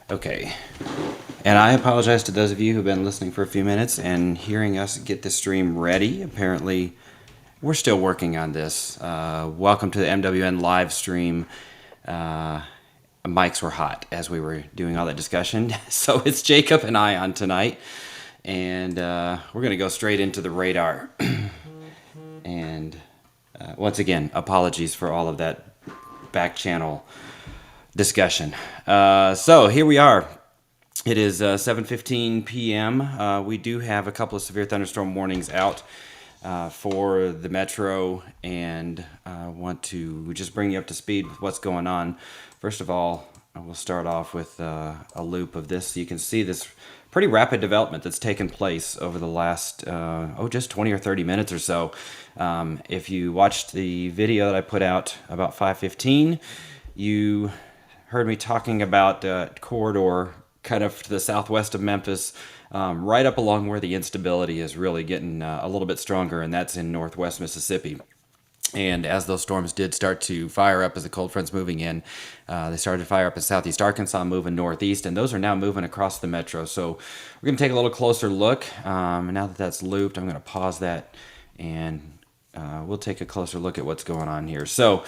Okay. And I apologize to those of you who've been listening for a few minutes and hearing us get the stream ready. Apparently, we're still working on this. Welcome to the MWN live stream. Mics were hot as we were doing all that discussion. So it's Jacob and I on tonight. And we're going to go straight into the radar. And once again, apologies for all of that back channel discussion. So here we are. It is 7:15 p.m. We do have a couple of severe thunderstorm warnings out for the metro, and I want to just bring you up to speed with what's going on. First of all, we'll start off with a loop of this. So you can see this pretty rapid development that's taken place over the last, just 20 or 30 minutes or so. If you watched the video that I put out about 5:15, you heard me talking about corridor kind of to the southwest of Memphis, right up along where the instability is really getting a little bit stronger, and that's in northwest Mississippi. And as those storms did start to fire up as the cold front's moving in, they started to fire up in southeast Arkansas, moving northeast, and those are now moving across the metro. So we're going to take a little closer look. And now that that's looped, I'm going to pause that, and we'll take a closer look at what's going on here. So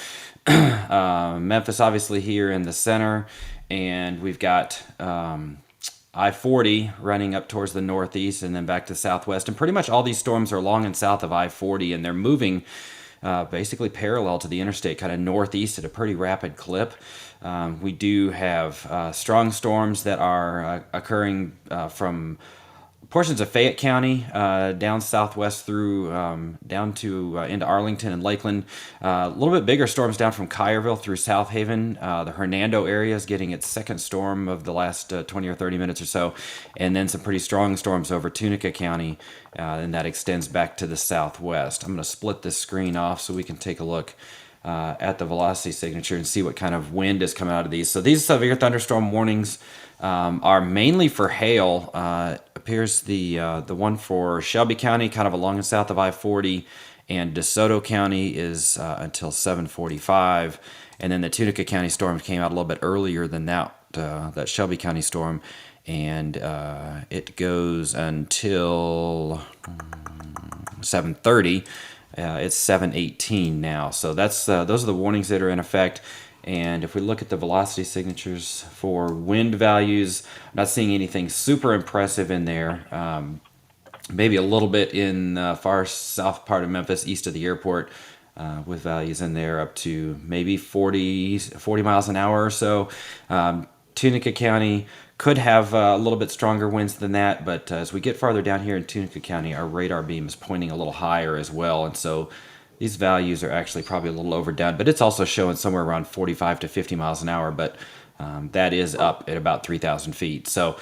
Memphis obviously here in the center, and we've got I-40 running up towards the northeast and then back to the southwest. And pretty much all these storms are along and south of I-40, and they're moving basically parallel to the interstate, kind of northeast at a pretty rapid clip. We do have strong storms that are occurring from portions of Fayette County down southwest through down to into Arlington and Lakeland. A little bit bigger storms down from Collierville through South Haven. The Hernando area is getting its second storm of the last 20 or 30 minutes or so. And then some pretty strong storms over Tunica County, and that extends back to the southwest. I'm going to split this screen off so we can take a look at the velocity signature and see what kind of wind is coming out of these. So these severe thunderstorm warnings are mainly for hail. Appears the one for Shelby County, kind of along and south of I-40, and DeSoto County is until 7:45, and then the Tunica County storm came out a little bit earlier than that Shelby County storm, and it goes until 7:30. It's 7:18 now, so that's those are the warnings that are in effect. And if we look at the velocity signatures for wind values, I'm not seeing anything super impressive in there. Maybe a little bit in the far south part of Memphis, east of the airport, with values in there up to maybe 40 miles an hour or so. Tunica County could have a little bit stronger winds than that, but as we get farther down here in Tunica County, our radar beam is pointing a little higher as well, and so these values are actually probably a little overdone, but it's also showing somewhere around 45 to 50 miles an hour, but that is up at about 3,000 feet. So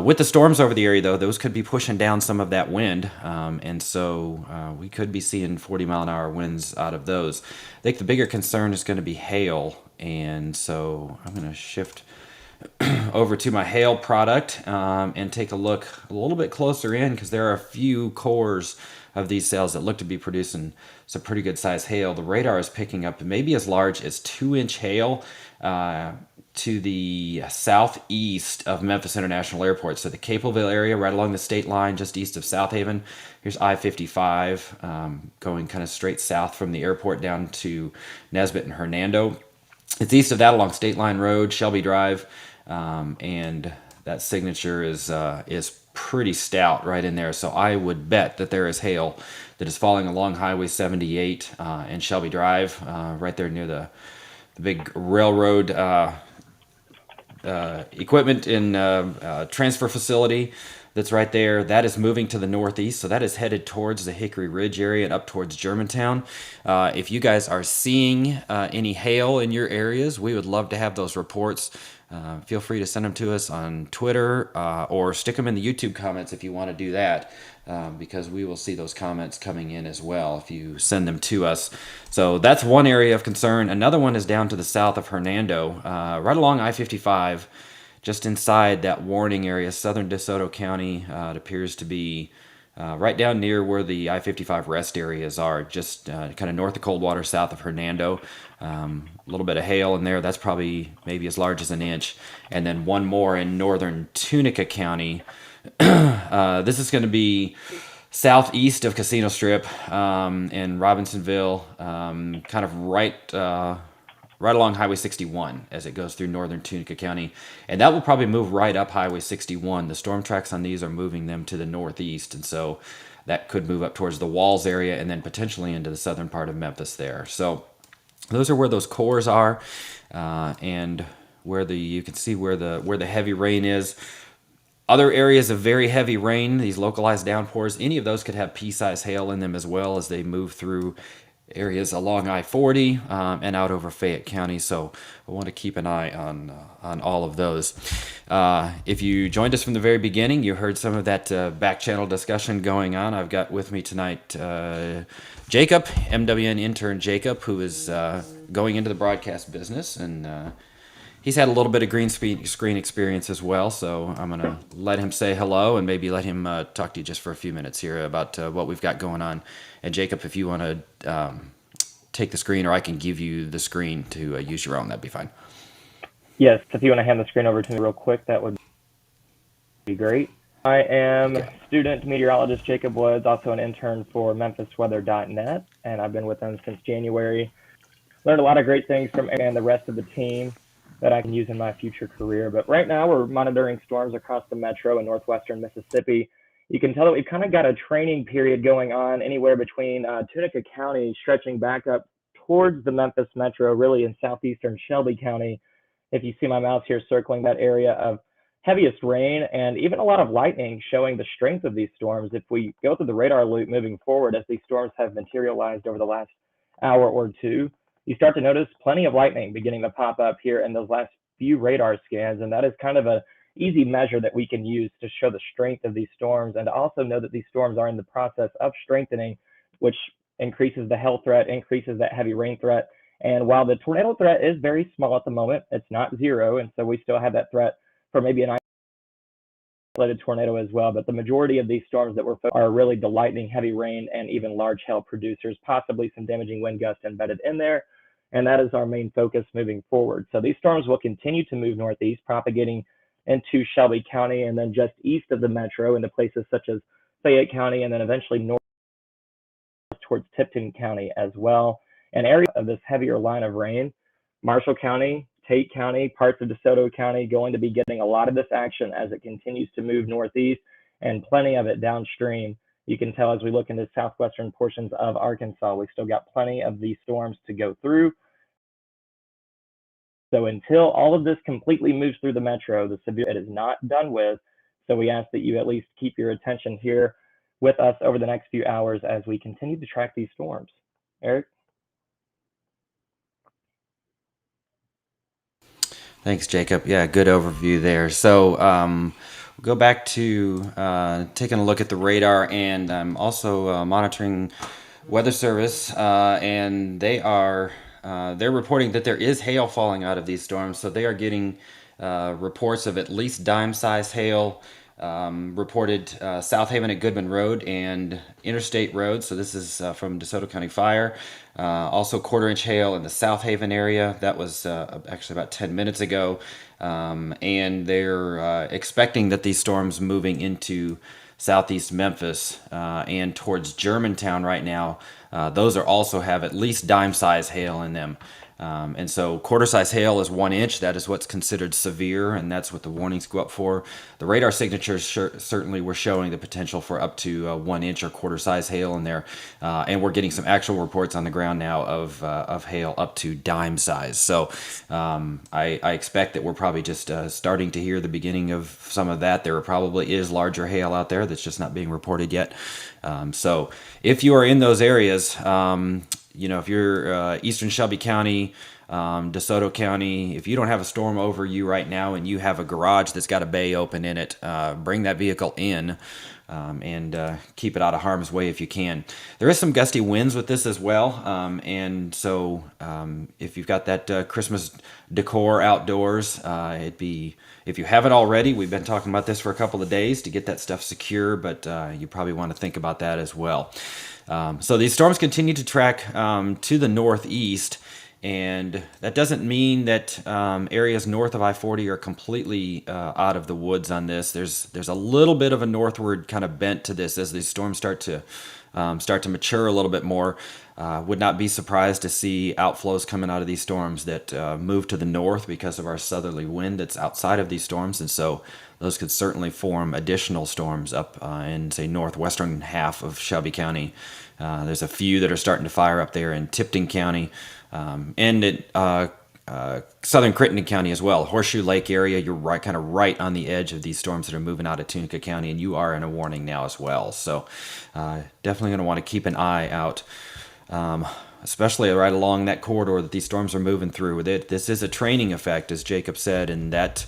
with the storms over the area, though, those could be pushing down some of that wind, and so we could be seeing 40-mile-an-hour winds out of those. I think the bigger concern is going to be hail, and so I'm going to shift over to my hail product and take a look a little bit closer in, because there are a few cores of these cells that look to be producing some pretty good size hail. The radar is picking up maybe as large as 2-inch hail to the southeast of Memphis International Airport. So the Capelville area, right along the state line, just east of South Haven. Here's I-55 going kind of straight south from the airport down to Nesbitt and Hernando. It's east of that along State Line Road, Shelby Drive, and that signature is pretty stout right in there. So I would bet that there is hail that is falling along Highway 78 and Shelby Drive, right there near the big railroad equipment and transfer facility that's right there. That is moving to the northeast, so that is headed towards the Hickory Ridge area and up towards Germantown. If you guys are seeing any hail in your areas, we would love to have those reports. Feel free to send them to us on Twitter or stick them in the YouTube comments if you want to do that, because we will see those comments coming in as well if you send them to us. So that's one area of concern. Another one is down to the south of Hernando, right along I-55, just inside that warning area, southern DeSoto County. It appears to be right down near where the I-55 rest areas are, just kind of north of Coldwater, south of Hernando. A little bit of hail in there. That's probably maybe as large as an inch. And then one more in northern Tunica County. This is going to be southeast of Casino Strip in Robinsonville, kind of right along Highway 61 as it goes through northern Tunica County. And that will probably move right up Highway 61. The storm tracks on these are moving them to the northeast. And so that could move up towards the Walls area and then potentially into the southern part of Memphis there. So those are where those cores are, and where you can see where the heavy rain is. Other areas of very heavy rain, these localized downpours, any of those could have pea-sized hail in them as well as they move through areas along I-40 and out over Fayette County. So I want to keep an eye on all of those. If you joined us from the very beginning, you heard some of that back channel discussion going on. I've got with me tonight Jacob, MWN intern Jacob, who is going into the broadcast business, and he's had a little bit of green screen experience as well, so I'm going to let him say hello and maybe let him talk to you just for a few minutes here about what we've got going on. And Jacob, if you want to take the screen, or I can give you the screen to use your own, that'd be fine. Yes, if you want to hand the screen over to me real quick, that would be great. I am student meteorologist Jacob Woods, also an intern for MemphisWeather.net, and I've been with them since January. Learned a lot of great things from and the rest of the team that I can use in my future career. But right now we're monitoring storms across the metro and northwestern Mississippi. You can tell that we've kind of got a training period going on anywhere between Tunica County stretching back up towards the Memphis metro, really in southeastern Shelby County. If you see my mouse here circling that area of heaviest rain and even a lot of lightning showing the strength of these storms. If we go through the radar loop moving forward as these storms have materialized over the last hour or two, you start to notice plenty of lightning beginning to pop up here in those last few radar scans. And that is kind of an easy measure that we can use to show the strength of these storms and to also know that these storms are in the process of strengthening, which increases the hail threat, increases that heavy rain threat. And while the tornado threat is very small at the moment, it's not zero. And so we still have that threat for maybe an isolated tornado as well. But the majority of these storms that are really the lightning, heavy rain, and even large hail producers, possibly some damaging wind gusts embedded in there. And that is our main focus moving forward. So these storms will continue to move northeast, propagating into Shelby County and then just east of the metro into places such as Fayette County and then eventually north towards Tipton County as well. An area of this heavier line of rain, Marshall County, Tate County, parts of DeSoto County, going to be getting a lot of this action as it continues to move northeast and plenty of it downstream. You can tell as we look into southwestern portions of Arkansas, we've still got plenty of these storms to go through. So until all of this completely moves through the metro, the severe it is not done with. So we ask that you at least keep your attention here with us over the next few hours as we continue to track these storms. Eric? Thanks, Jacob. Yeah, good overview there. So we'll go back to taking a look at the radar, and I'm also monitoring Weather Service, and they're reporting that there is hail falling out of these storms. So they are getting reports of at least dime-sized hail reported South Haven at Goodman Road and Interstate Road. So this is from DeSoto County Fire. Also quarter-inch hail in the South Haven area. That was actually about 10 minutes ago. And they're expecting that these storms moving into southeast Memphis and towards Germantown right now, those are also have at least dime-size hail in them. And so quarter-size hail is 1 inch. That is what's considered severe, and that's what the warnings go up for. The radar signatures certainly were showing the potential for up to 1 inch or quarter-size hail in there. And we're getting some actual reports on the ground now of hail up to dime size. So I expect that we're probably just starting to hear the beginning of some of that. There probably is larger hail out there that's just not being reported yet. So if you are in those areas, if you're eastern Shelby County, DeSoto County, if you don't have a storm over you right now and you have a garage that's got a bay open in it, bring that vehicle in and keep it out of harm's way if you can. There is some gusty winds with this as well, and so if you've got that Christmas decor outdoors, if you haven't already, we've been talking about this for a couple of days to get that stuff secure, but you probably want to think about that as well. So these storms continue to track to the northeast. And that doesn't mean that areas north of I-40 are completely out of the woods on this. There's a little bit of a northward kind of bent to this as these storms start to mature a little bit more. Would not be surprised to see outflows coming out of these storms that move to the north because of our southerly wind that's outside of these storms. And so those could certainly form additional storms up in, say, northwestern half of Shelby County. There's a few that are starting to fire up there in Tipton County. And southern Crittenden County as well. Horseshoe Lake area, you're kind of right on the edge of these storms that are moving out of Tunica County, and you are in a warning now as well. So definitely going to want to keep an eye out, especially right along that corridor that these storms are moving through. This is a training effect, as Jacob said, and that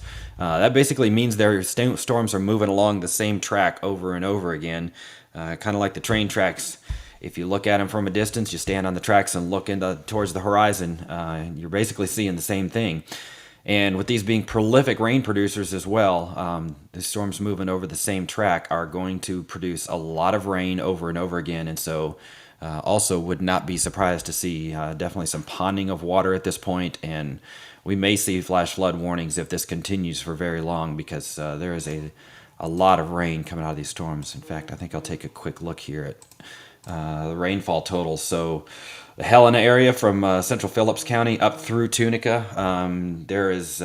basically means their storms are moving along the same track over and over again, kind of like the train tracks. If you look at them from a distance, you stand on the tracks and look towards the horizon, you're basically seeing the same thing. And with these being prolific rain producers as well, the storms moving over the same track are going to produce a lot of rain over and over again. And so also would not be surprised to see definitely some ponding of water at this point. And we may see flash flood warnings if this continues for very long, because there is a lot of rain coming out of these storms. In fact, I think I'll take a quick look here at the rainfall totals. So the Helena area from central Phillips County up through Tunica, there is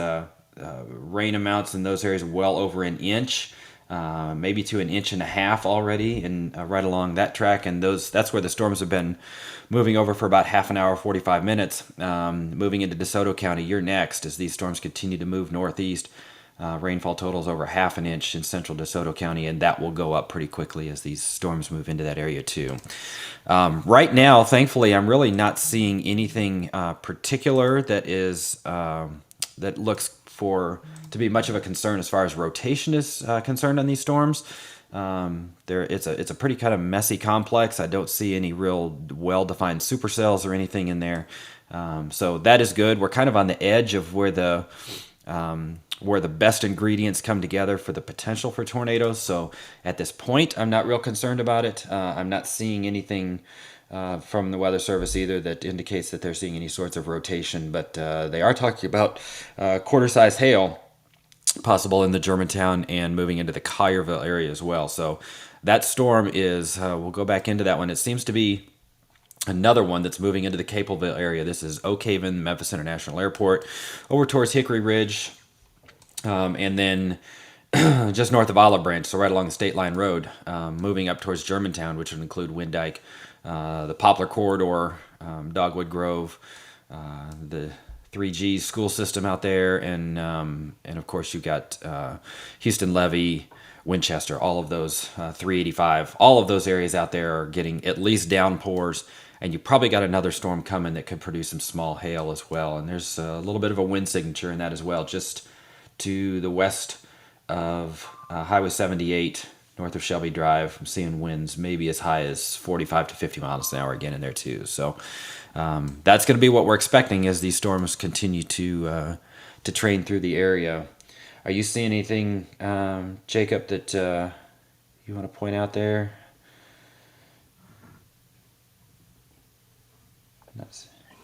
rain amounts in those areas well over an inch, maybe to an inch and a half already, and right along that track. And that's where the storms have been moving over for about half an hour, 45 minutes. Moving into DeSoto County, you're next as these storms continue to move northeast. Rainfall totals over half an inch in central DeSoto County, and that will go up pretty quickly as these storms move into that area too. Right now, thankfully, I'm really not seeing anything particular that looks to be much of a concern as far as rotation is concerned on these storms. It's a pretty kind of messy complex. I don't see any real well-defined supercells or anything in there, so that is good. We're kind of on the edge of where the best ingredients come together for the potential for tornadoes. So at this point, I'm not real concerned about it. I'm not seeing anything from the Weather Service either that indicates that they're seeing any sorts of rotation, but they are talking about quarter-size hail possible in the Germantown and moving into the Collierville area as well. So that storm is, we'll go back into that one. It seems to be another one that's moving into the Capelville area. This is Oak Haven, Memphis International Airport, over towards Hickory Ridge, and then just north of Olive Branch, so right along the State Line Road, moving up towards Germantown, which would include Windyke, the Poplar Corridor, Dogwood Grove, the 3G school system out there, and of course you've got Houston Levee, Winchester, all of those, 385, all of those areas out there are getting at least downpours, and you probably got another storm coming that could produce some small hail as well. And there's a little bit of a wind signature in that as well, just to the west of Highway 78, north of Shelby Drive. I'm seeing winds maybe as high as 45 to 50 miles an hour again in there too. So that's going to be what we're expecting as these storms continue to train through the area. Are you seeing anything, Jacob, that you want to point out there?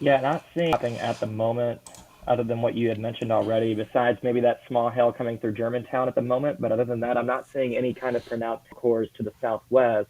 Yeah, not seeing anything at the moment other than what you had mentioned already, besides maybe that small hail coming through Germantown at the moment. But other than that, I'm not seeing any kind of pronounced cores to the southwest.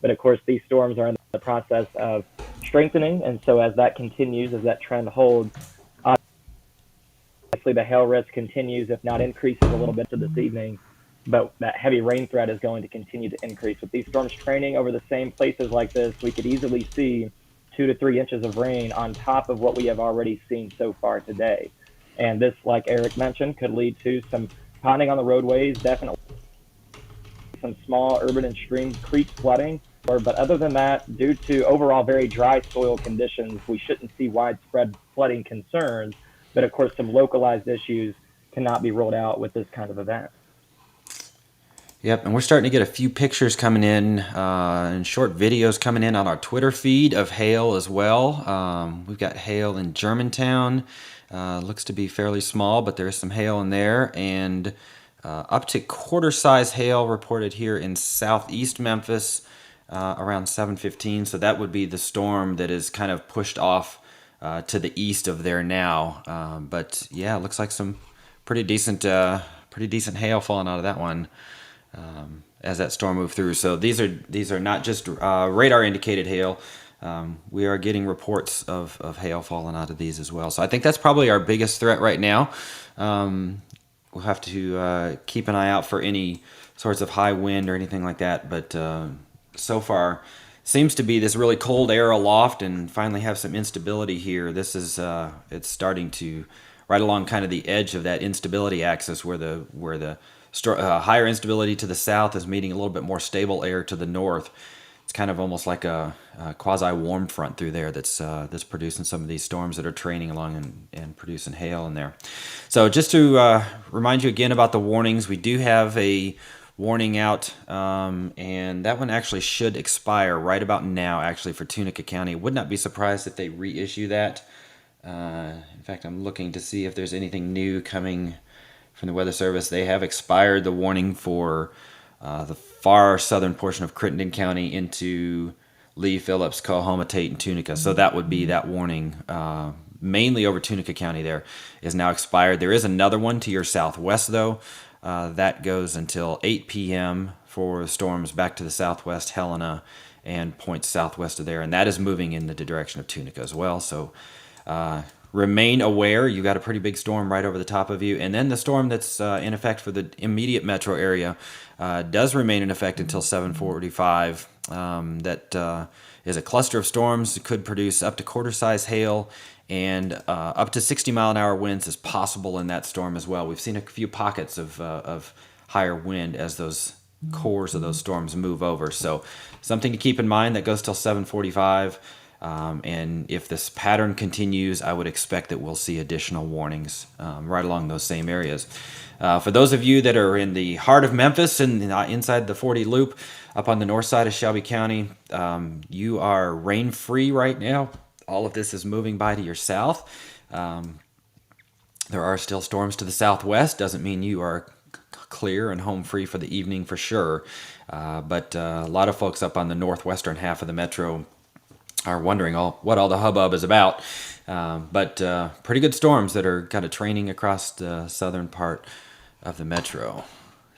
But of course, these storms are in the process of strengthening. And so as that continues, as that trend holds, obviously the hail risk continues, if not increases a little bit to this evening. But that heavy rain threat is going to continue to increase. With these storms training over the same places like this, we could easily see 2 to 3 inches of rain on top of what we have already seen so far today. And this, like Eric mentioned, could lead to some ponding on the roadways, definitely some small urban and stream creek flooding, But other than that, due to overall very dry soil conditions, we shouldn't see widespread flooding concerns. But of course, some localized issues cannot be ruled out with this kind of event. Yep, and we're starting to get a few pictures coming in and short videos coming in on our Twitter feed of hail as well. We've got hail in Germantown. Looks to be fairly small, but there is some hail in there. And up to quarter-size hail reported here in southeast Memphis around 7:15. So that would be the storm that is kind of pushed off to the east of there now. But yeah, it looks like some pretty decent hail falling out of that one as that storm moved through. So these are not just radar indicated hail. We are getting reports of hail falling out of these as well. So I think that's probably our biggest threat right now. We'll have to keep an eye out for any sorts of high wind or anything like that. But so far, seems to be this really cold air aloft, and finally have some instability here. This is it's starting to right along kind of the edge of that instability axis, where the higher instability to the south is meeting a little bit more stable air to the north. It's kind of almost like a quasi warm front through there that's producing some of these storms that are training along and producing hail in there. So just to remind you again about the warnings, we do have a warning out, and that one actually should expire right about now, actually, for Tunica County. Would not be surprised if they reissue that. In fact, I'm looking to see if there's anything new coming from the Weather Service. They have expired the warning for the far southern portion of Crittenden County into Lee, Phillips, Coahoma, Tate, and Tunica. So that would be that warning, mainly over Tunica County there, is now expired. There is another one to your southwest, though. That goes until 8 p.m. for storms back to the southwest, Helena, and points southwest of there. And that is moving in the direction of Tunica as well. So remain aware. You got a pretty big storm right over the top of you. And then the storm that's in effect for the immediate metro area does remain in effect until 7:45. That is a cluster of storms. It could produce up to quarter-size hail, and up to 60-mile-an-hour winds is possible in that storm as well. We've seen a few pockets of higher wind as those cores of those storms move over. So something to keep in mind. That goes till 7:45. And if this pattern continues, I would expect that we'll see additional warnings right along those same areas. For those of you that are in the heart of Memphis and inside the 40 loop up on the north side of Shelby County, you are rain-free right now. All of this is moving by to your south. There are still storms to the southwest. Doesn't mean you are clear and home free for the evening for sure. But a lot of folks up on the northwestern half of the metro are wondering what all the hubbub is about. But pretty good storms that are kind of training across the southern part of the metro.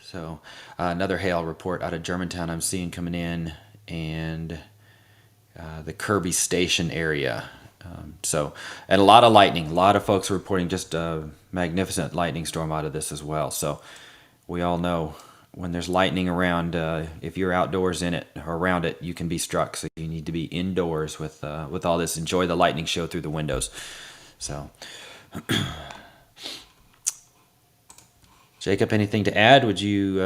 So another hail report out of Germantown I'm seeing coming in, and the Kirby Station area. And a lot of lightning. A lot of folks are reporting just a magnificent lightning storm out of this as well. So we all know when there's lightning around, if you're outdoors in it or around it, you can be struck. So you need to be indoors with all this. Enjoy the lightning show through the windows. So, Jacob, anything to add? Do you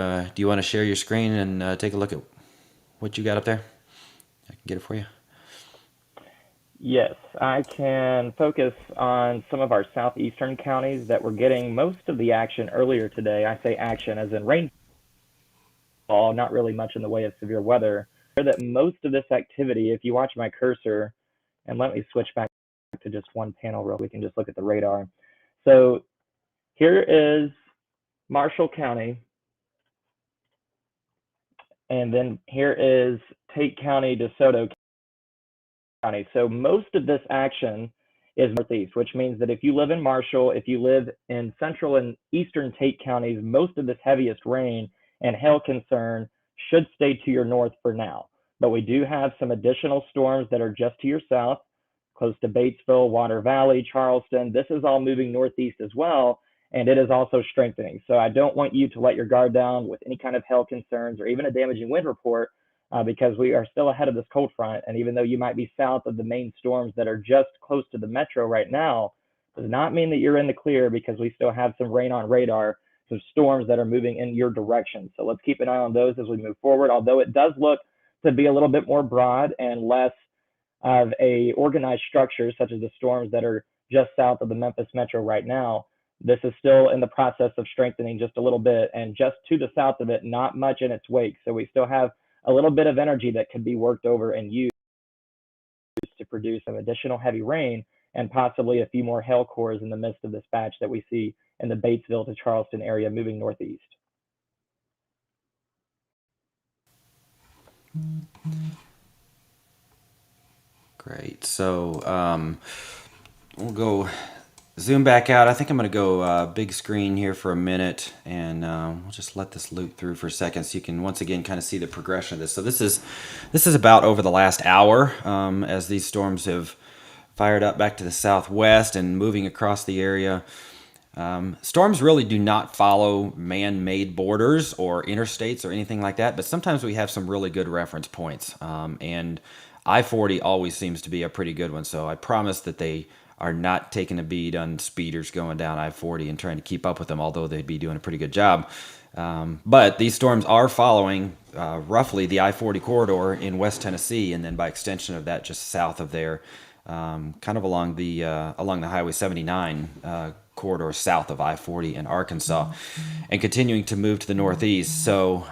want to share your screen and take a look at what you got up there? I can get it for you. Yes, I can focus on some of our southeastern counties that were getting most of the action earlier today. I say action as in rainfall, not really much in the way of severe weather. That most of this activity, if you watch my cursor, and let me switch back to just one panel real quick, we can just look at the radar. So here is Marshall County, and then here is Tate County, DeSoto County. So most of this action is northeast, which means that if you live in Marshall, if you live in central and eastern Tate counties, most of this heaviest rain and hail concern should stay to your north for now. But we do have some additional storms that are just to your south, close to Batesville, Water Valley, Charleston. This is all moving northeast as well, and it is also strengthening. So I don't want you to let your guard down with any kind of hail concerns or even a damaging wind report, because we are still ahead of this cold front. And even though you might be south of the main storms that are just close to the metro right now, does not mean that you're in the clear, because we still have some rain on radar, some storms that are moving in your direction. So let's keep an eye on those as we move forward. Although it does look to be a little bit more broad and less of a organized structure, such as the storms that are just south of the Memphis metro right now. This is still in the process of strengthening just a little bit, and just to the south of it, not much in its wake. So we still have a little bit of energy that could be worked over and used to produce some additional heavy rain and possibly a few more hail cores in the midst of this batch that we see in the Batesville to Charleston area moving northeast. Great. So we'll go zoom back out. I think I'm going to go big screen here for a minute, and we'll just let this loop through for a second so you can once again kind of see the progression of this. So this is about over the last hour as these storms have fired up back to the southwest and moving across the area. Storms really do not follow man-made borders or interstates or anything like that, but sometimes we have some really good reference points. And I-40 always seems to be a pretty good one, so I promise that they are not taking a beat on speeders going down I-40 and trying to keep up with them, although they'd be doing a pretty good job. But these storms are following roughly the I-40 corridor in West Tennessee, and then by extension of that, just south of there, kind of along the Highway 79 corridor south of I-40 in Arkansas, and continuing to move to the northeast. So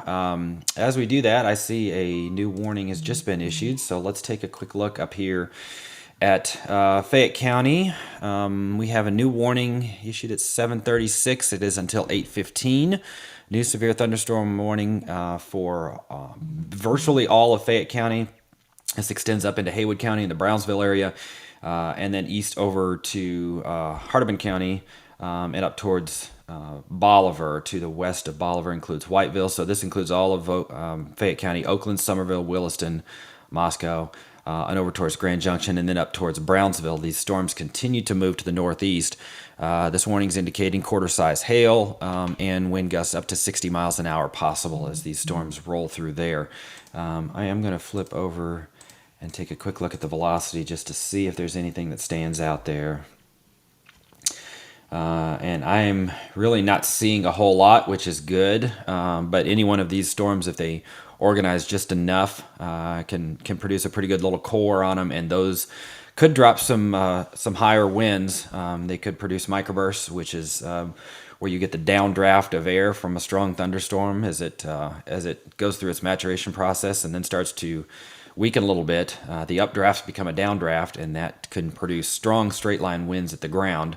as we do that, I see a new warning has just been issued. So let's take a quick look up here at Fayette County. We have a new warning issued at 7:36. It is until 8:15. New severe thunderstorm warning for virtually all of Fayette County. This extends up into Haywood County in the Brownsville area, and then east over to Hardeman County, and up towards Bolivar. To the west of Bolivar includes Whiteville. So this includes all of Fayette County, Oakland, Somerville, Williston, Moscow, and over towards Grand Junction, and then up towards Brownsville. These storms continue to move to the northeast. This warning is indicating quarter-size hail and wind gusts up to 60 miles an hour possible as these storms roll through there. I am going to flip over and take a quick look at the velocity just to see if there's anything that stands out there. And I am really not seeing a whole lot, which is good. But any one of these storms, if they organize just enough, can produce a pretty good little core on them, and those could drop some higher winds. They could produce microbursts, which is where you get the downdraft of air from a strong thunderstorm as it goes through its maturation process and then starts to weaken a little bit. The updrafts become a downdraft, and that can produce strong straight line winds at the ground.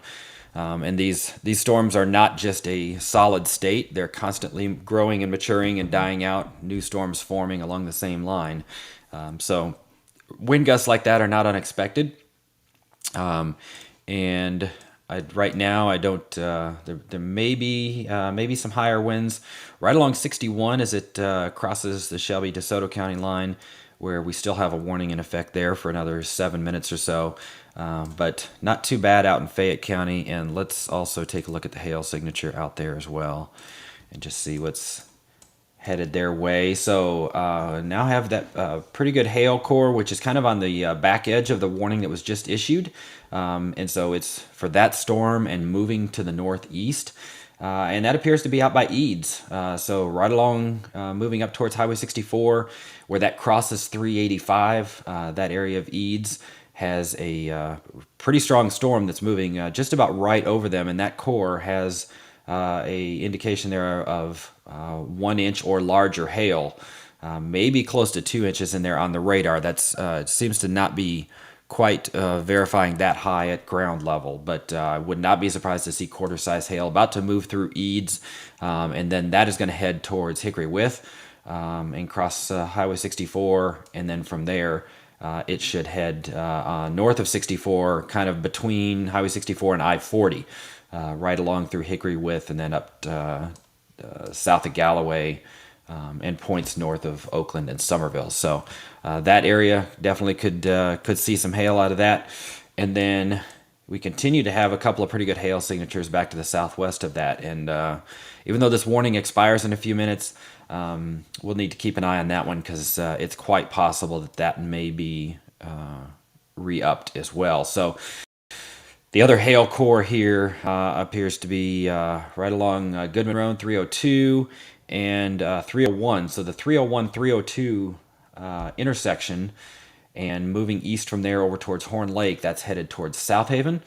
And these storms are not just a solid state. They're constantly growing and maturing and dying out, new storms forming along the same line. So wind gusts like that are not unexpected. And right now, I don't. There may be some higher winds right along 61 as it crosses the Shelby DeSoto County line, where we still have a warning in effect there for another 7 minutes or so. But not too bad out in Fayette County. And let's also take a look at the hail signature out there as well and just see what's headed their way. So now have that pretty good hail core, which is kind of on the back edge of the warning that was just issued. And so it's for that storm and moving to the northeast. And that appears to be out by Eads. So right along, moving up towards Highway 64, where that crosses 385, that area of Eads has a pretty strong storm that's moving just about right over them. And that core has a indication there of 1 inch or larger hail, maybe close to 2 inches in there on the radar. That's it seems to not be quite verifying that high at ground level, but I would not be surprised to see quarter-size hail about to move through Eads, and then that is going to head towards Hickory With and cross Highway 64, and then from there it should head north of 64, kind of between Highway 64 and I-40, right along through Hickory With, and then up south of Galloway, and points north of Oakland and Somerville. So that area definitely could see some hail out of that. And then we continue to have a couple of pretty good hail signatures back to the southwest of that. And even though this warning expires in a few minutes, we'll need to keep an eye on that one because it's quite possible that may be re-upped as well. So the other hail core here appears to be right along Goodman Road, 302 and 301. So the 301, 302 intersection, and moving east from there over towards Horn Lake. That's headed towards South Haven,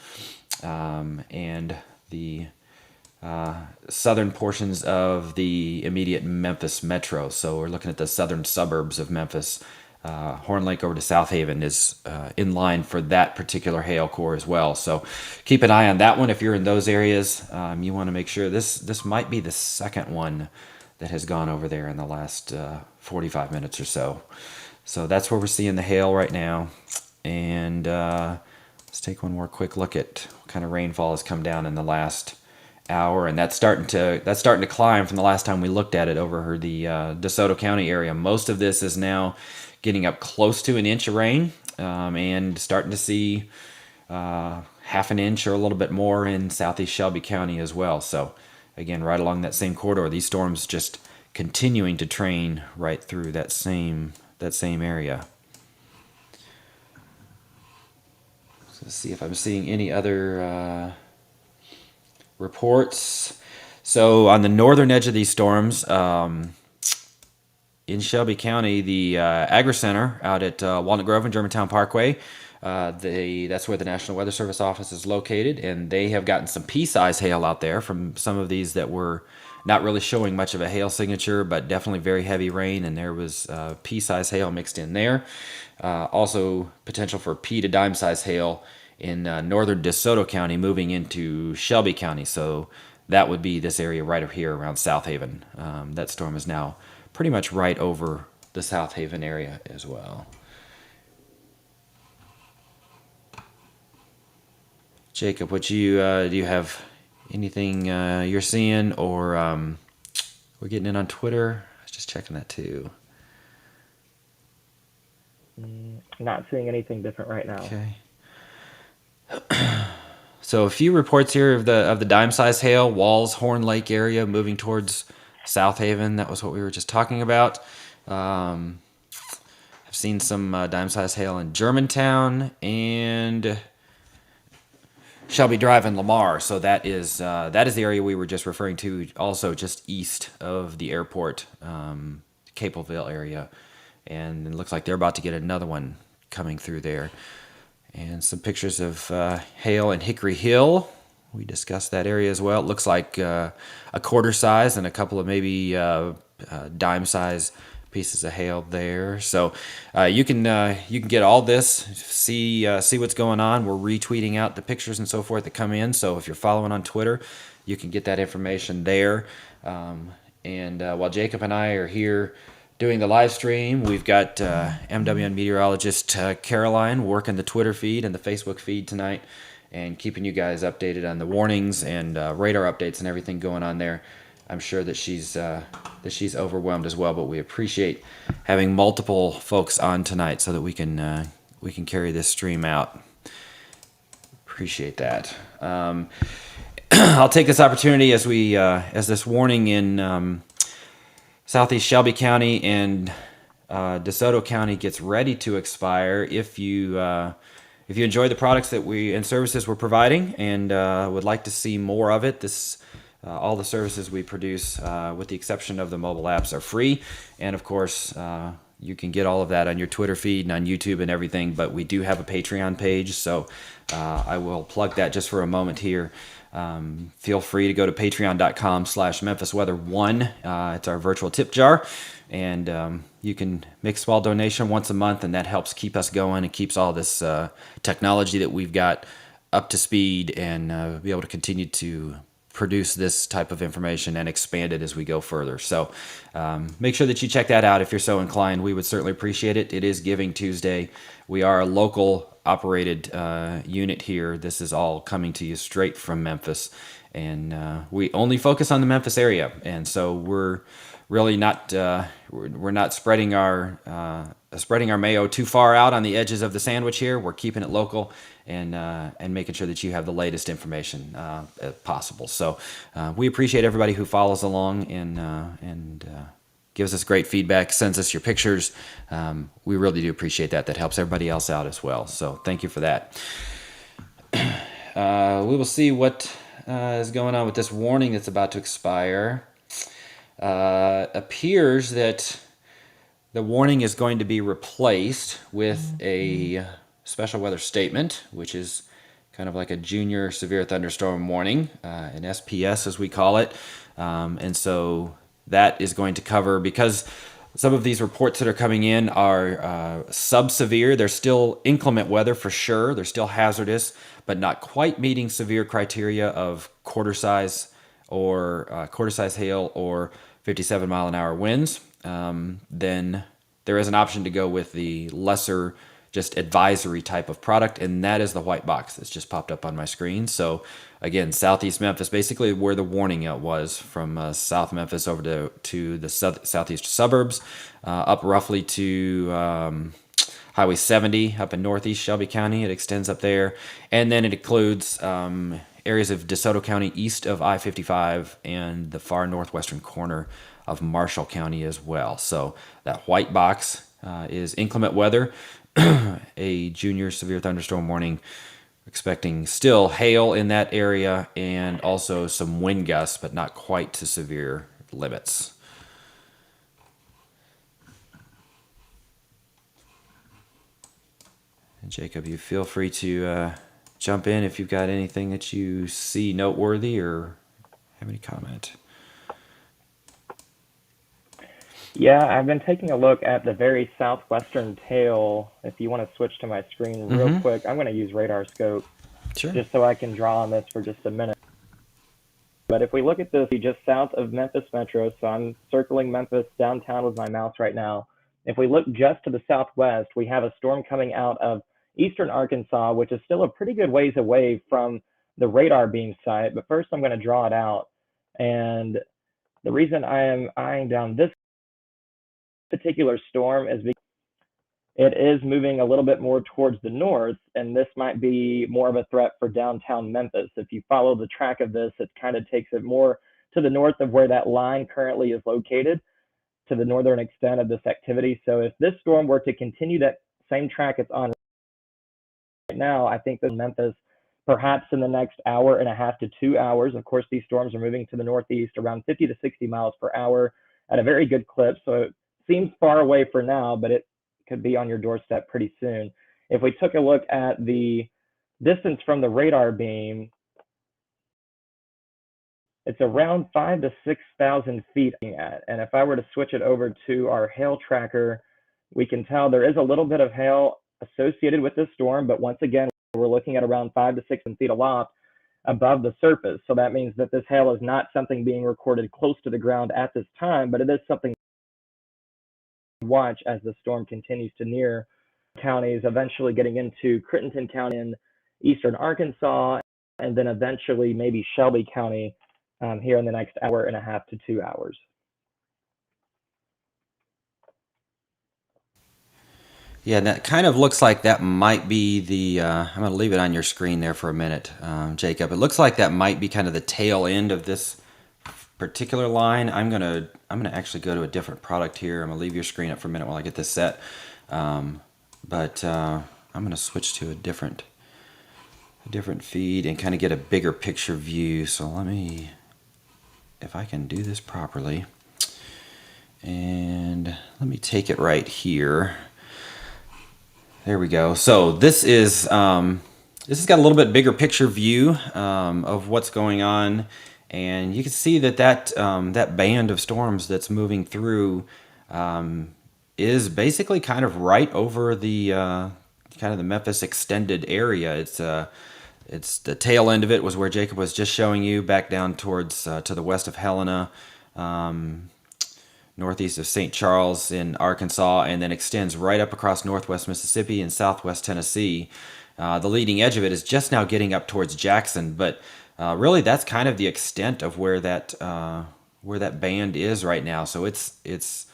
and the southern portions of the immediate Memphis metro. So we're looking at the southern suburbs of Memphis. Horn Lake over to South Haven is in line for that particular hail core as well. So keep an eye on that one if you're in those areas. You want to make sure this might be the second one that has gone over there in the last 45 minutes or so. So that's where we're seeing the hail right now. And let's take one more quick look at what kind of rainfall has come down in the last hour, and that's starting to climb from the last time we looked at it over the DeSoto County area. Most of this is now getting up close to an inch of rain, and starting to see half an inch or a little bit more in southeast Shelby County as well. So again, right along that same corridor, these storms just continuing to train right through that same area. So let's see if I'm seeing any other reports. So on the northern edge of these storms, in Shelby County, the Agri Center out at Walnut Grove and Germantown Parkway, that's where the National Weather Service office is located, and they have gotten some pea-size hail out there from some of these that were not really showing much of a hail signature, but definitely very heavy rain, and there was pea-size hail mixed in there. Also, potential for pea to dime-size hail in northern DeSoto County moving into Shelby County. So that would be this area right over here around South Haven. That storm is now pretty much right over the South Haven area as well. Jacob, what do you have anything you're seeing, or we're getting in on Twitter? I was just checking that too. Not seeing anything different right now. Okay. So a few reports here of the dime-sized hail, Walls, Horn Lake area moving towards South Haven. That was what we were just talking about. I've seen some dime-sized hail in Germantown and Shelby Drive in Lamar. So that is the area we were just referring to, also just east of the airport, Capelville area. And it looks like they're about to get another one coming through there. And some pictures of hail in Hickory Hill. We discussed that area as well. It looks like a quarter size and a couple of maybe dime size pieces of hail there. So you can get all this, see what's going on. We're retweeting out the pictures and so forth that come in. So if you're following on Twitter, you can get that information there. And while Jacob and I are here doing the live stream, we've got MWN meteorologist Caroline working the Twitter feed and the Facebook feed tonight, and keeping you guys updated on the warnings and radar updates and everything going on there. I'm sure that she's overwhelmed as well, but we appreciate having multiple folks on tonight so that we can carry this stream out. Appreciate that. I'll take this opportunity as this warning in Southeast Shelby County and DeSoto County gets ready to expire. If you enjoy the products and services we're providing and would like to see more of it, all the services we produce, with the exception of the mobile apps, are free. And of course, you can get all of that on your Twitter feed and on YouTube and everything. But we do have a Patreon page, so I will plug that just for a moment here. Feel free to go to patreon.com/MemphisWeather1. It's our virtual tip jar, and you can make a small donation once a month, and that helps keep us going and keeps all this technology that we've got up to speed, and be able to continue to produce this type of information and expand it as we go further. So make sure that you check that out if you're so inclined. We would certainly appreciate it. It is Giving Tuesday. We are a local operated unit here. This is all coming to you straight from Memphis, and we only focus on the Memphis area, and so we're really not we're not spreading our mayo too far out on the edges of the sandwich here. We're keeping it local and making sure that you have the latest information possible. So we appreciate everybody who follows along and gives us great feedback, sends us your pictures. We really do appreciate that. That helps everybody else out as well. So thank you for that. We will see what is going on with this warning that's about to expire. Appears that The warning is going to be replaced with a special weather statement, which is kind of like a junior severe thunderstorm warning, an SPS as we call it. And so that is going to cover, because some of these reports that are coming in are sub-severe. They're still inclement weather for sure. They're still hazardous, but not quite meeting severe criteria of quarter size hail or 57-mile-an-hour winds. Then there is an option to go with the lesser, just advisory type of product, and that is the white box that's just popped up on my screen. So again, southeast Memphis, basically where the warning was, from South Memphis over to the southeast suburbs, up roughly to Highway 70 up in northeast Shelby County. It extends up there, and then it includes areas of DeSoto County east of I-55 and the far northwestern corner of Marshall County as well. So that white box is inclement weather, a junior severe thunderstorm warning, expecting still hail in that area and also some wind gusts, but not quite to severe limits. And Jacob, you feel free to jump in if you've got anything that you see noteworthy or have any comment. Yeah, I've been taking a look at the very southwestern tail. If you want to switch to my screen real quick, I'm going to use radar scope just so I can draw on this for just a minute. But if we look at this just south of Memphis Metro, so I'm circling Memphis downtown with my mouse right now. If we look just to the southwest, we have a storm coming out of eastern Arkansas, which is still a pretty good ways away from the radar beam site. But first, I'm going to draw it out. And the reason I am eyeing down this particular storm is because it is moving a little bit more towards the north, and this might be more of a threat for downtown Memphis. If you follow the track of this, it kind of takes it more to the north of where that line currently is located, to the northern extent of this activity. So if this storm were to continue that same track it's on right now, I think that Memphis, perhaps in the next hour and a half to 2 hours, of course, these storms are moving to the northeast around 50 to 60 miles per hour at a very good clip. So it seems far away for now, but it could be on your doorstep pretty soon. If we took a look at the distance from the radar beam, it's around 5,000 to 6,000 feet. And if I were to switch it over to our hail tracker, we can tell there is a little bit of hail associated with this storm, but once again, we're looking at around 5,000 to 6,000 feet aloft above the surface. So that means that this hail is not something being recorded close to the ground at this time, but it is something to watch as the storm continues to near counties, eventually getting into Crittenden County in eastern Arkansas, and then eventually maybe Shelby County here in the next hour and a half to 2 hours. Yeah, and that kind of looks like that might be the, I'm going to leave it on your screen there for a minute, Jacob. It looks like that might be kind of the tail end of this particular line. I'm going to actually go to a different product here. I'm going to leave your screen up for a minute while I get this set. But I'm going to switch to a different feed and kind of get a bigger picture view. So let me, if I can do this properly, and let me take it right here. There we go. So this has got a little bit bigger picture view of what's going on, and you can see that band of storms that's moving through is basically kind of right over the kind of the Memphis extended area. It's the tail end of it was where Jacob was just showing you, back down towards to the west of Helena, northeast of St. Charles in Arkansas, and then extends right up across northwest Mississippi and southwest Tennessee. The leading edge of it is just now getting up towards Jackson, but really that's kind of the extent of where that band is right now. So it's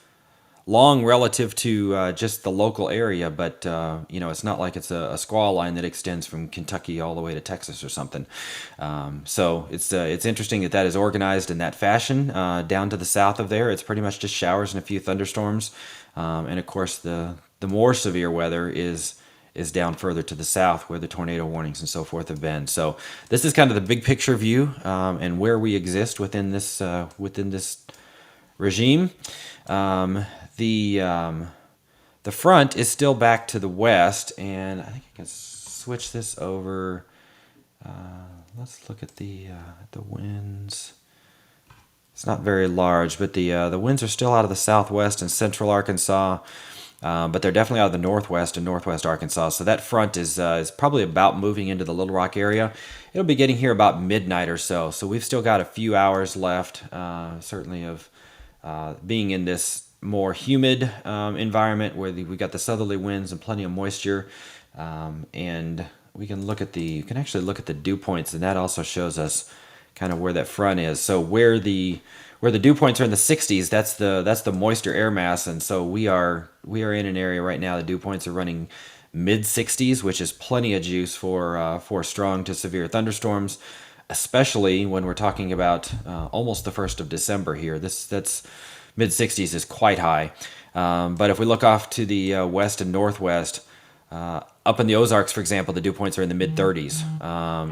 long relative to just the local area, but it's not like it's a squall line that extends from Kentucky all the way to Texas or something. So it's interesting that is organized in that fashion. Down to the south of there, it's pretty much just showers and a few thunderstorms, and of course the more severe weather is down further to the south, where the tornado warnings and so forth have been. So this is kind of the big picture view, and where we exist within this regime. the front is still back to the west, and I think I can switch this over. Let's look at the winds. It's not very large, but the winds are still out of the southwest and central Arkansas, but they're definitely out of the northwest and northwest Arkansas. So that front is probably about moving into the Little Rock area. It'll be getting here about midnight or so. So we've still got a few hours left, certainly of being in this more humid environment where we got the southerly winds and plenty of moisture, and we can actually look at the dew points, and that also shows us kind of where that front is. So where the dew points are in the 60s, that's the moisture air mass, and so we are in an area right now. The dew points are running mid 60s, which is plenty of juice for strong to severe thunderstorms, especially when we're talking about almost the 1st of December here. That's mid 60s is quite high. But if we look off to the west and northwest, up in the Ozarks, for example, the dew points are in the mid 30s,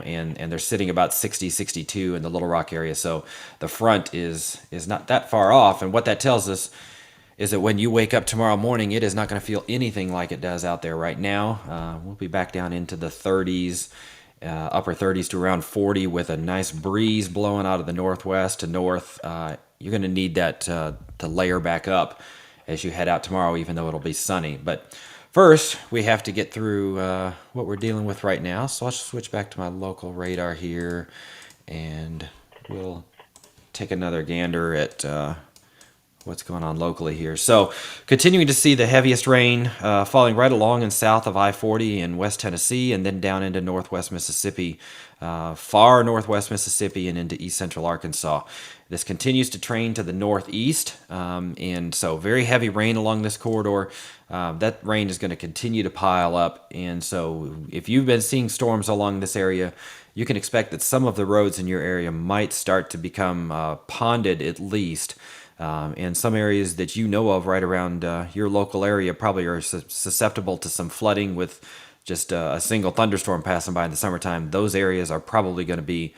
and they're sitting about 60, 62 in the Little Rock area. So the front is not that far off. And what that tells us is that when you wake up tomorrow morning, it is not going to feel anything like it does out there right now. We'll be back down into the 30s, upper 30s to around 40 with a nice breeze blowing out of the northwest to north. You're going to need that to layer back up as you head out tomorrow, even though it'll be sunny. But first, we have to get through what we're dealing with right now. So I'll switch back to my local radar here, and we'll take another gander at what's going on locally here. So continuing to see the heaviest rain falling right along and south of I-40 in West Tennessee, and then down into northwest Mississippi, far northwest Mississippi, and into east central Arkansas. This continues to train to the northeast, and so very heavy rain along this corridor. That rain is going to continue to pile up, and so if you've been seeing storms along this area, you can expect that some of the roads in your area might start to become ponded at least. And some areas that you know of right around your local area probably are susceptible to some flooding with just a single thunderstorm passing by in the summertime. Those areas are probably going to be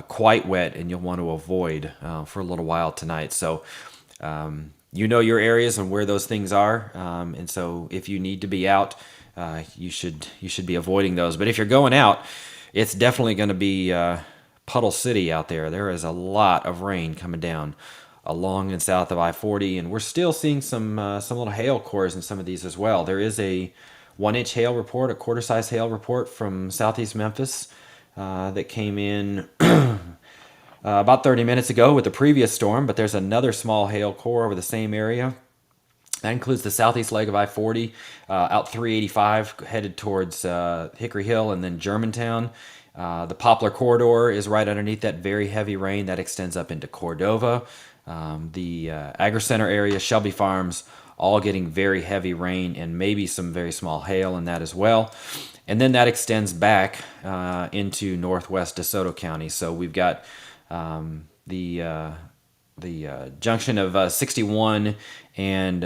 quite wet, and you'll want to avoid for a little while tonight. So you know your areas and where those things are, and so if you need to be out, you should be avoiding those. But if you're going out, it's definitely going to be Puddle City out there. There is a lot of rain coming down along and south of I-40, and we're still seeing some little hail cores in some of these as well. There is a 1-inch hail report, a quarter-size hail report from southeast Memphis that came in about 30 minutes ago with the previous storm, but there's another small hail core over the same area. That includes the southeast leg of I-40, out 385, headed towards Hickory Hill and then Germantown. The Poplar Corridor is right underneath that very heavy rain that extends up into Cordova. The Agri Center area, Shelby Farms, all getting very heavy rain and maybe some very small hail in that as well. And then that extends back into northwest DeSoto County. So we've got the junction of 61 and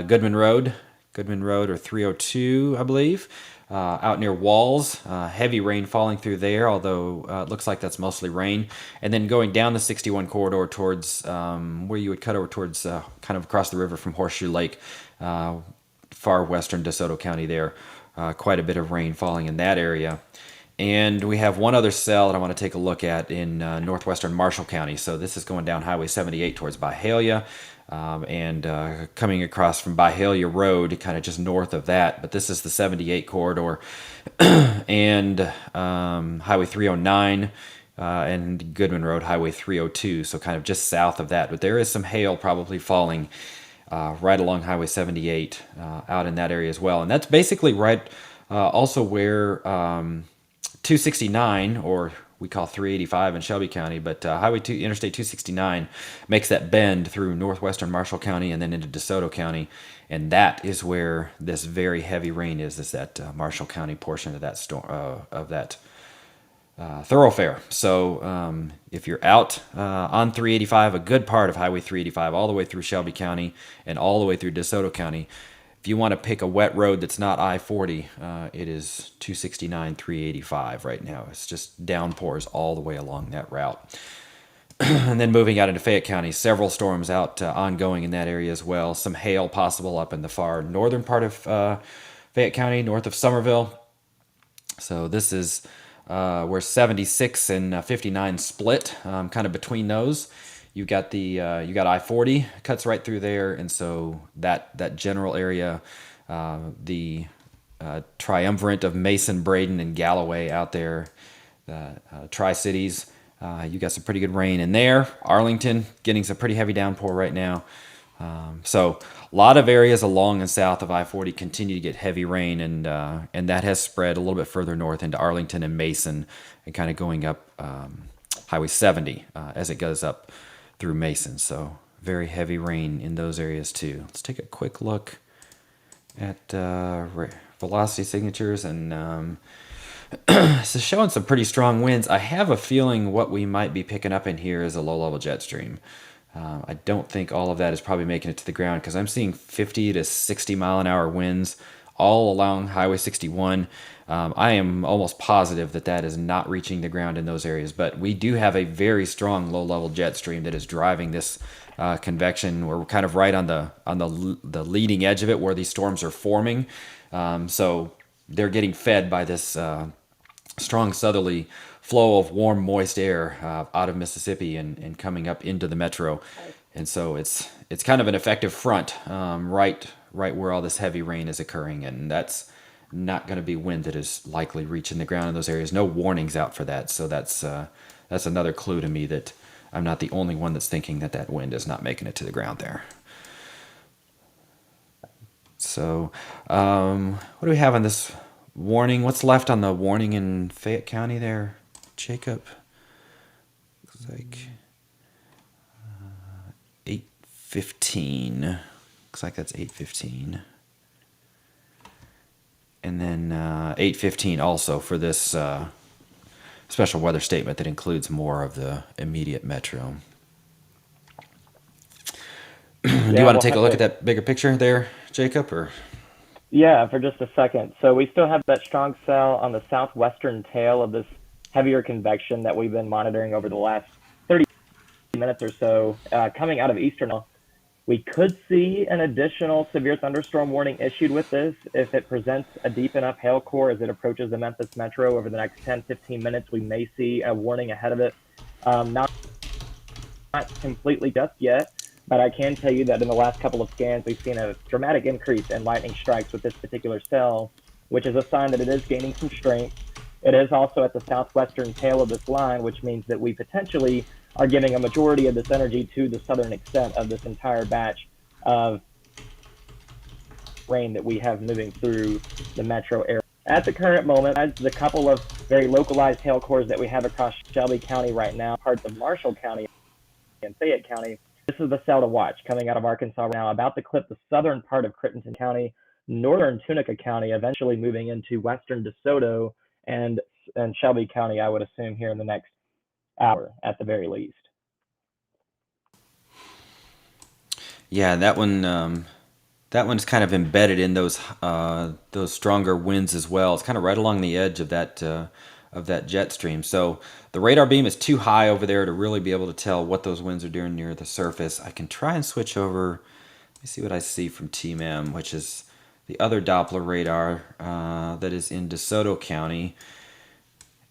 Goodman Road or 302, I believe. Out near Walls, heavy rain falling through there, although it looks like that's mostly rain. And then going down the 61 corridor towards where you would cut over towards kind of across the river from Horseshoe Lake, far western DeSoto County there. Quite a bit of rain falling in that area. And we have one other cell that I want to take a look at in northwestern Marshall County. So this is going down Highway 78 towards Byhalia. And coming across from Byhalia Road, kind of just north of that. But this is the 78 corridor and Highway 309 and Goodman Road, Highway 302, so kind of just south of that. But there is some hail probably falling right along Highway 78 out in that area as well. And that's basically right also where 269, or we call 385 in Shelby County, but Interstate 269 makes that bend through northwestern Marshall County and then into DeSoto County, and that is where this very heavy rain is that Marshall County portion of that thoroughfare. So if you're out on 385, a good part of Highway 385, all the way through Shelby County and all the way through DeSoto County, if you want to pick a wet road that's not I-40, it is 269, 385 right now. It's just downpours all the way along that route. And then moving out into Fayette County, several storms out ongoing in that area as well. Some hail possible up in the far northern part of Fayette County, north of Somerville. So this is where 76 and 59 split, kind of between those. You got you got I-40 cuts right through there, and so that general area, the triumvirate of Mason, Braden, and Galloway out there, the Tri-Cities. You got some pretty good rain in there. Arlington getting some pretty heavy downpour right now. So a lot of areas along and south of I-40 continue to get heavy rain, and that has spread a little bit further north into Arlington and Mason, and kind of going up Highway 70 as it goes up through Mason. So very heavy rain in those areas too. Let's take a quick look at velocity signatures, and so showing some pretty strong winds. I have a feeling what we might be picking up in here is a low-level jet stream. I don't think all of that is probably making it to the ground, because I'm seeing 50 to 60 mile an hour winds all along Highway 61. I am almost positive that that is not reaching the ground in those areas, but we do have a very strong low-level jet stream that is driving this convection. We're kind of right on the leading edge of it where these storms are forming. So they're getting fed by this strong southerly flow of warm, moist air out of Mississippi and coming up into the metro. And so it's kind of an effective front right where all this heavy rain is occurring, and that's not going to be wind that is likely reaching the ground in those areas. No warnings out for that, so that's another clue to me that I'm not the only one that's thinking that wind is not making it to the ground there. So what do we have on this warning? What's left on the warning in Fayette County there, Jacob? Looks like 8:15. Looks like that's 8:15. And then 8:15 also for this special weather statement that includes more of the immediate metro. Do you want to take a look at that bigger picture there, Jacob? Or yeah, for just a second. So we still have that strong cell on the southwestern tail of this heavier convection that we've been monitoring over the last 30 minutes or so, coming out of eastern. We could see an additional severe thunderstorm warning issued with this if it presents a deep enough hail core as it approaches the Memphis metro over the next 10-15 minutes. We may see a warning ahead of it. Not completely just yet, but I can tell you that in the last couple of scans, we've seen a dramatic increase in lightning strikes with this particular cell, which is a sign that it is gaining some strength. It is also at the southwestern tail of this line, which means that we potentially are giving a majority of this energy to the southern extent of this entire batch of rain that we have moving through the metro area. At the current moment, as the couple of very localized hail cores that we have across Shelby County right now, parts of Marshall County and Fayette County, this is the cell to watch coming out of Arkansas right now, about to clip the southern part of Crittenden County, northern Tunica County, eventually moving into western DeSoto and Shelby County, I would assume, here in the next hour at the very least. yeah, that one's kind of embedded in those stronger winds as well. It's kind of right along the edge of that jet stream. So the radar beam is too high over there to really be able to tell what those winds are doing near the surface. I can try and switch over. Let me see what I see from TMM, which is the other Doppler radar that is in DeSoto County,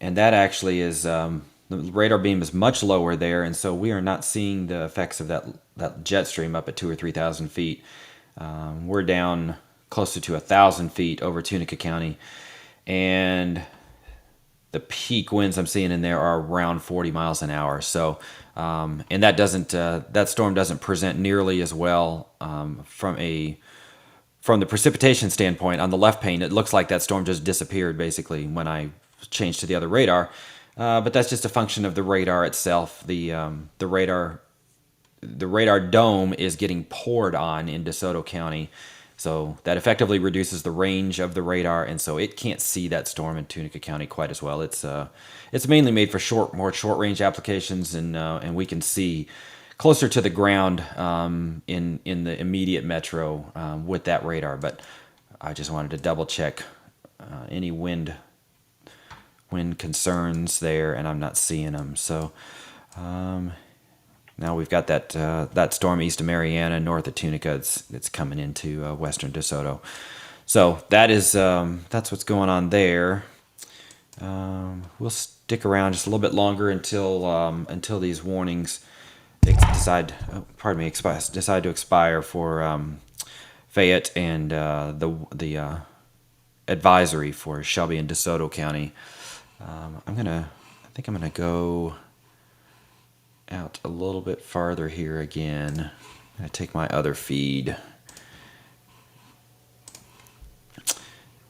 and that actually is the radar beam is much lower there, and so we are not seeing the effects of that jet stream up at 2,000 or 3,000 feet. We're down closer to 1,000 feet over Tunica County, and the peak winds I'm seeing in there are around 40 miles an hour. So, and that storm doesn't present nearly as well from the precipitation standpoint. On the left pane, it looks like that storm just disappeared basically when I changed to the other radar. But that's just a function of the radar itself. The radar dome is getting poured on in DeSoto County, so that effectively reduces the range of the radar, and so it can't see that storm in Tunica County quite as well. It's mainly made for more short range applications, and we can see closer to the ground in the immediate metro with that radar. But I just wanted to double check any wind concerns there, and I'm not seeing them. So Now we've got that storm east of Mariana, north of Tunica. It's coming into western DeSoto. So that's what's going on there. We'll stick around just a little bit longer until these warnings decide to expire for Fayette and the advisory for Shelby and DeSoto County. I think I'm gonna go out a little bit farther here again. I'm gonna take my other feed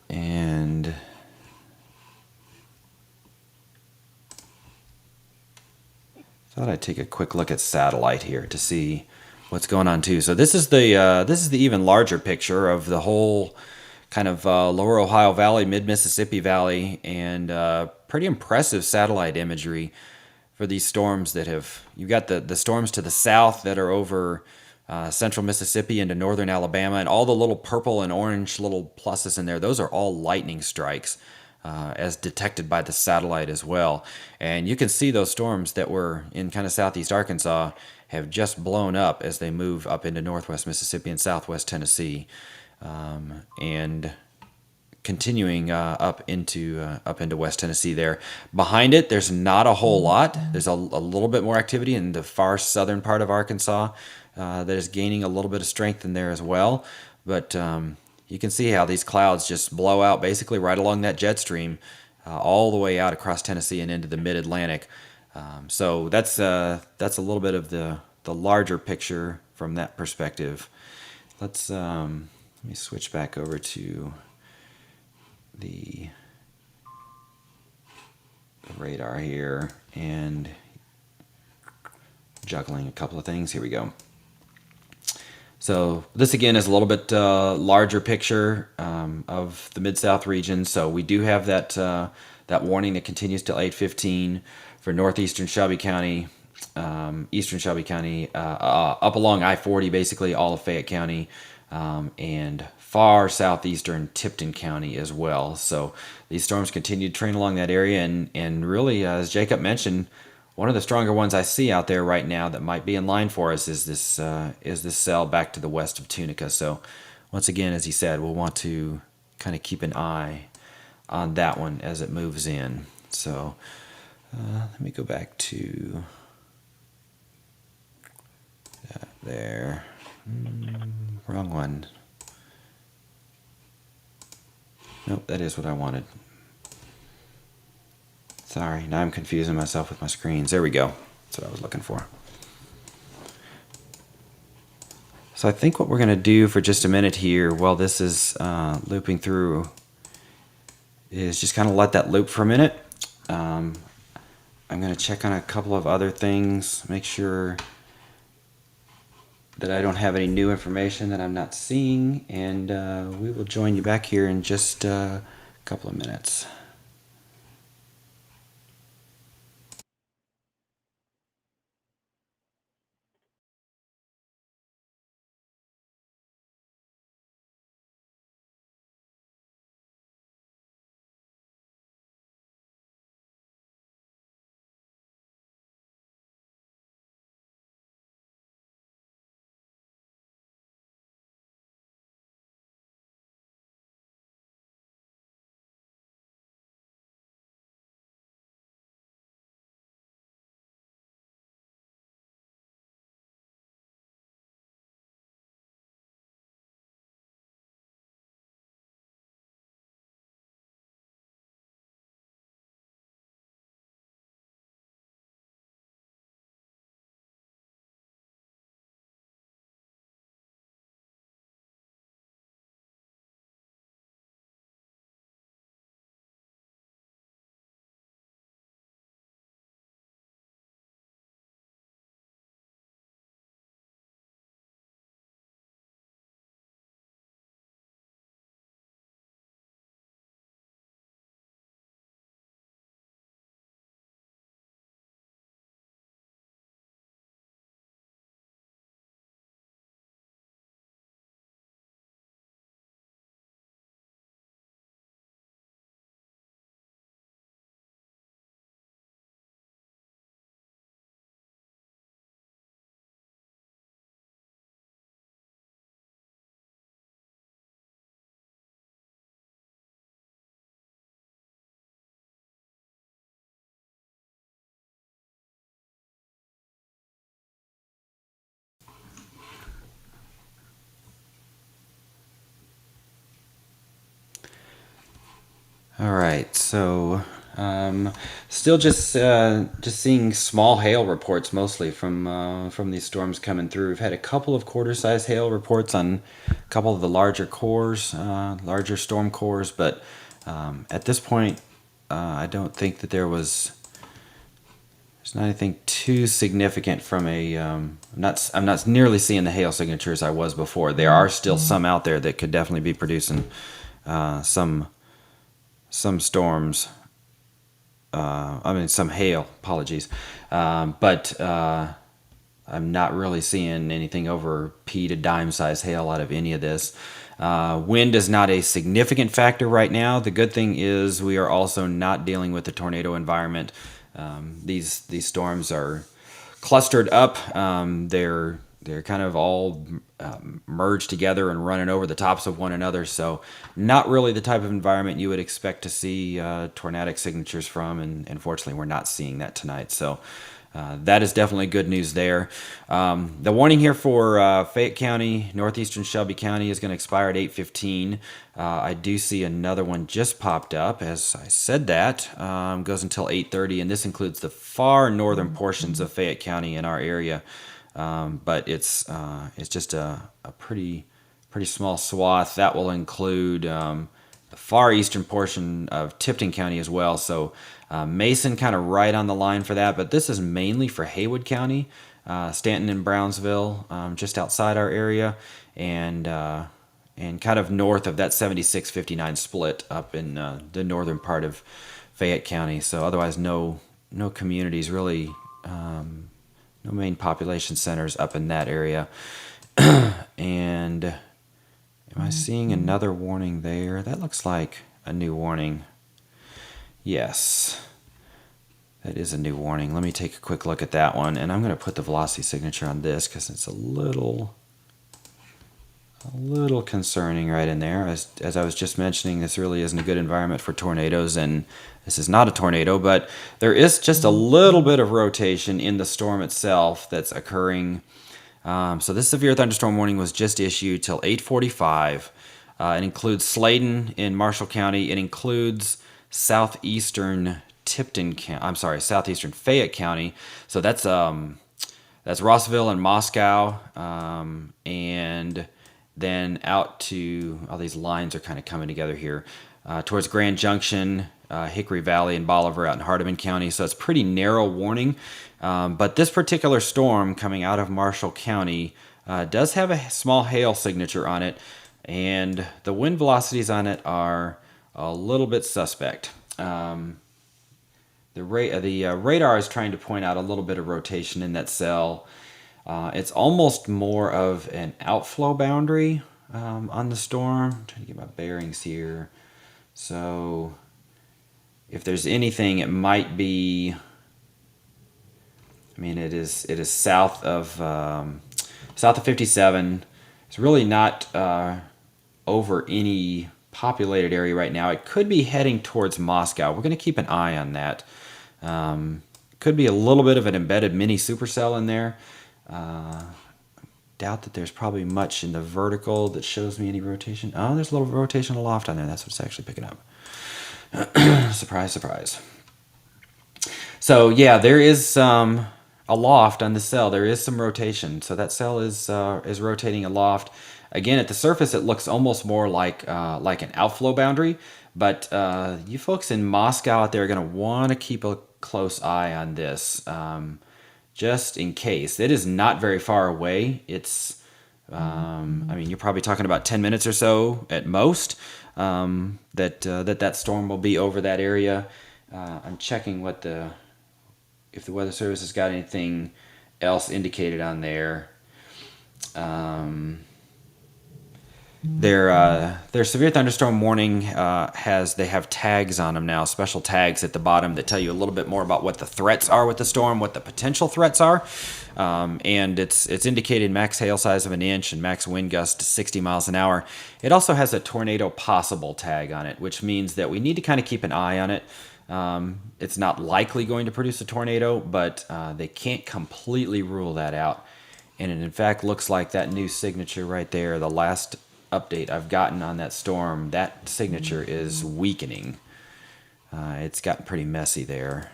and thought I'd take a quick look at satellite here to see what's going on too. So this is the even larger picture of the whole kind of lower Ohio Valley, mid Mississippi Valley, and pretty impressive satellite imagery for these storms that have. You've got the storms to the south that are over central Mississippi into northern Alabama, and all the little purple and orange little pluses in there. Those are all lightning strikes. As detected by the satellite as well. And you can see those storms that were in kind of southeast Arkansas have just blown up as they move up into northwest Mississippi and southwest Tennessee, and continuing up into West Tennessee there. Behind it, there's not a whole lot. There's a little bit more activity in the far southern part of Arkansas that is gaining a little bit of strength in there as well. But you can see how these clouds just blow out basically right along that jet stream all the way out across Tennessee and into the mid-Atlantic. So that's a little bit of the larger picture from that perspective. Let me switch back over to the radar here and juggling a couple of things. Here we go. So this again is a little bit larger picture of the Mid-South region. So we do have that warning that continues till 8:15 for northeastern Shelby County, eastern Shelby County, up along I-40, basically all of Fayette County, and far southeastern Tipton County as well. So these storms continue to train along that area, and really, as Jacob mentioned, one of the stronger ones I see out there right now that might be in line for us is this cell back to the west of Tunica. So once again, as he said, we'll want to kind of keep an eye on that one as it moves in. So let me go back to there. Wrong one. Nope, that is what I wanted. Sorry, now I'm confusing myself with my screens. There we go. That's what I was looking for. So I think what we're going to do for just a minute here while this is looping through is just kind of let that loop for a minute. I'm going to check on a couple of other things, make sure that I don't have any new information that I'm not seeing, and we will join you back here in just a couple of minutes. All right, so still just seeing small hail reports mostly from these storms coming through. We've had a couple of quarter-size hail reports on a couple of the larger cores, larger storm cores, but at this point, I don't think that there's not anything too significant from a. I'm not nearly seeing the hail signatures I was before. There are still some out there that could definitely be producing some storms. Some hail. Apologies, but I'm not really seeing anything over pea to dime size hail out of any of this. Wind is not a significant factor right now. The good thing is we are also not dealing with the tornado environment. These storms are clustered up. They're kind of all merged together and running over the tops of one another. So not really the type of environment you would expect to see tornadic signatures from. And unfortunately, we're not seeing that tonight. So that is definitely good news there. The warning here for Fayette County, northeastern Shelby County is going to expire at 8:15. I do see another one just popped up. As I said that, goes until 8:30, and this includes the far northern portions of Fayette County in our area. But it's just a pretty small swath. That will include the far eastern portion of Tipton County as well. So Mason kind of right on the line for that, but this is mainly for Haywood County, Stanton and Brownsville, just outside our area, and kind of north of that 76-59 split up in the northern part of Fayette County. So otherwise, no communities really, no main population centers up in that area. And am I seeing another warning there? That looks like a new warning. Yes, that is a new warning. Let me take a quick look at that one, and I'm going to put the velocity signature on this because it's a little concerning right in there. As I was just mentioning, this really isn't a good environment for tornadoes, and this is not a tornado, but there is just a little bit of rotation in the storm itself that's occurring. So this severe thunderstorm warning was just issued till 8:45. It includes Sladen in Marshall County. It includes southeastern southeastern Fayette County. So that's Rossville and Moscow, and then out to all these lines are kind of coming together here towards Grand Junction, Hickory Valley, and Bolivar out in Hardeman County. So it's pretty narrow warning. But this particular storm coming out of Marshall County does have a small hail signature on it, and the wind velocities on it are a little bit suspect. The radar is trying to point out a little bit of rotation in that cell. It's almost more of an outflow boundary on the storm. I'm trying to get my bearings here. So if there's anything, it might be. I mean, it is south of 57. It's really not over any populated area right now. It could be heading towards Moscow. We're going to keep an eye on that. Could be a little bit of an embedded mini supercell in there. Doubt that there's probably much in the vertical that shows me any rotation. Oh, there's a little rotation aloft on there. That's what it's actually picking up. Surprise, surprise. So yeah, there is aloft on the cell. There is some rotation. So that cell is rotating aloft. Again, at the surface, it looks almost more like an outflow boundary. But you folks in Moscow out there are going to want to keep a close eye on this, just in case. It is not very far away. It's, you're probably talking about 10 minutes or so at most that storm will be over that area. I'm checking if the Weather Service has got anything else indicated on there. Their severe thunderstorm warning they have tags on them now, special tags at the bottom that tell you a little bit more about what the threats are with the storm, what the potential threats are, and it's indicated max hail size of 1 inch and max wind gust to 60 miles an hour. It also has a tornado possible tag on it, which means that we need to kind of keep an eye on it. It's not likely going to produce a tornado, but they can't completely rule that out. And it in fact looks like that new signature right there, the last update I've gotten on that storm, that signature is weakening. It's gotten pretty messy there.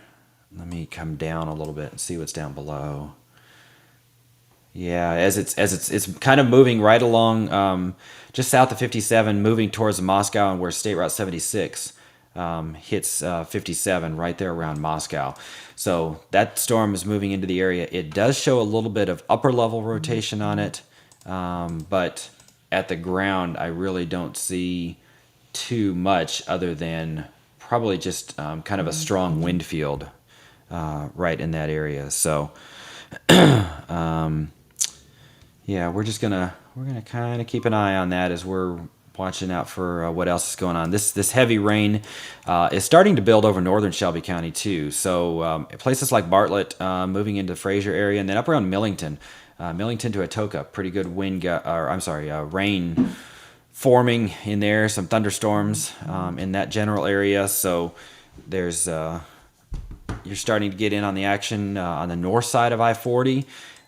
Let me come down a little bit and see what's down below. Yeah, as it's kind of moving right along, just south of 57, moving towards Moscow, and where State Route 76 hits 57, right there around Moscow. So that storm is moving into the area. It does show a little bit of upper level rotation on it, but at the ground, I really don't see too much other than probably just kind of a strong wind field right in that area. So yeah, we're gonna kind of keep an eye on that as we're watching out for what else is going on. This heavy rain is starting to build over northern Shelby County too. So places like Bartlett, moving into the Fraser area, and then up around Millington, Millington to Atoka, pretty good rain forming in there. Some thunderstorms in that general area. So there's you're starting to get in on the action on the north side of I-40.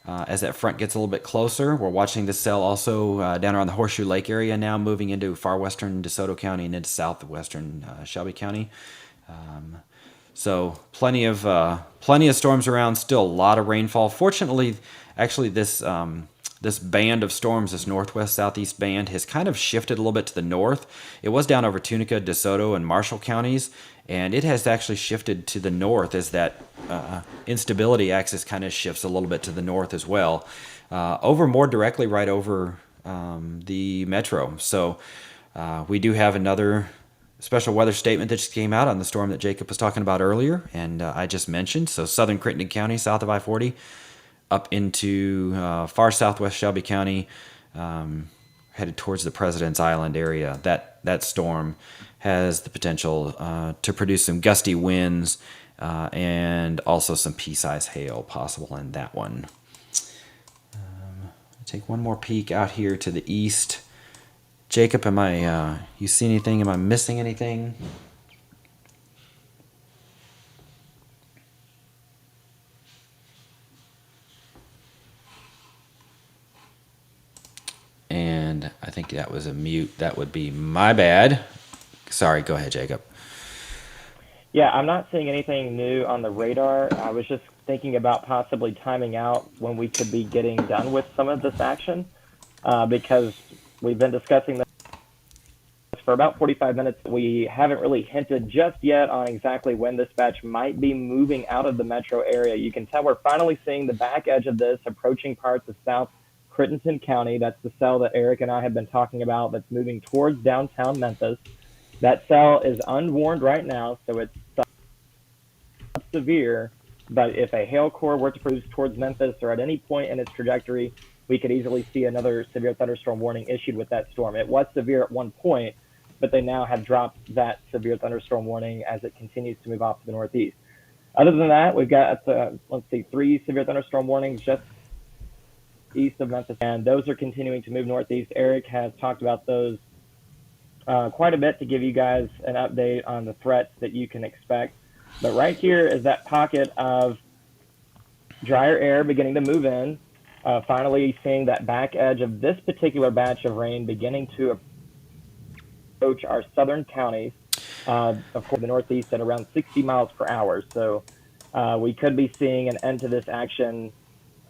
As that front gets a little bit closer, we're watching this cell also down around the Horseshoe Lake area now, moving into far western DeSoto County and into southwestern Shelby County. So plenty of storms around. Still a lot of rainfall. Fortunately, actually this band of storms, this northwest southeast band, has kind of shifted a little bit to the north. It was down over Tunica, DeSoto, and Marshall counties, and it has actually shifted to the north as that instability axis kind of shifts a little bit to the north as well, over more directly right over the metro. So we do have another special weather statement that just came out on the storm that Jacob was talking about earlier, and I just mentioned. So southern Crittenden County, south of I-40, up into far southwest Shelby County, headed towards the President's Island area. That storm has the potential to produce some gusty winds and also some pea-sized hail possible in that one. Take one more peek out here to the east. Jacob, you see anything? Am I missing anything? And I think that was a mute. That would be my bad. Sorry, go ahead, Jacob. Yeah, I'm not seeing anything new on the radar. I was just thinking about possibly timing out when we could be getting done with some of this action, because we've been discussing this for about 45 minutes. We haven't really hinted just yet on exactly when this batch might be moving out of the metro area. You can tell we're finally seeing the back edge of this approaching parts of South Crittenden County. That's the cell that Eric and I have been talking about that's moving towards downtown Memphis. That cell is unwarned right now, so it's severe. But if a hail core were to cruise towards Memphis or at any point in its trajectory, we could easily see another severe thunderstorm warning issued with that storm. It was severe at one point, but they now have dropped that severe thunderstorm warning as it continues to move off to the northeast. Other than that, we've got, 3 severe thunderstorm warnings just east of Memphis, and those are continuing to move northeast. Eric has talked about those quite a bit to give you guys an update on the threats that you can expect. But right here is that pocket of drier air beginning to move in, finally seeing that back edge of this particular batch of rain beginning to approach our southern counties, of course, the northeast at around 60 miles per hour. So we could be seeing an end to this action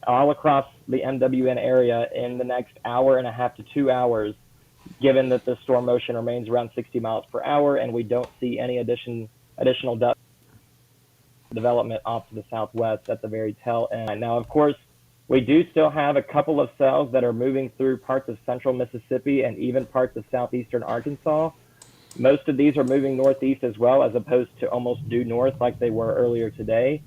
all across the MWN area in the next hour and a half to 2 hours, given that the storm motion remains around 60 miles per hour and we don't see any additional development off to the southwest at the very tail end. Now, of course, we do still have a couple of cells that are moving through parts of central Mississippi and even parts of southeastern Arkansas. Most of these are moving northeast as well, as opposed to almost due north like they were earlier today.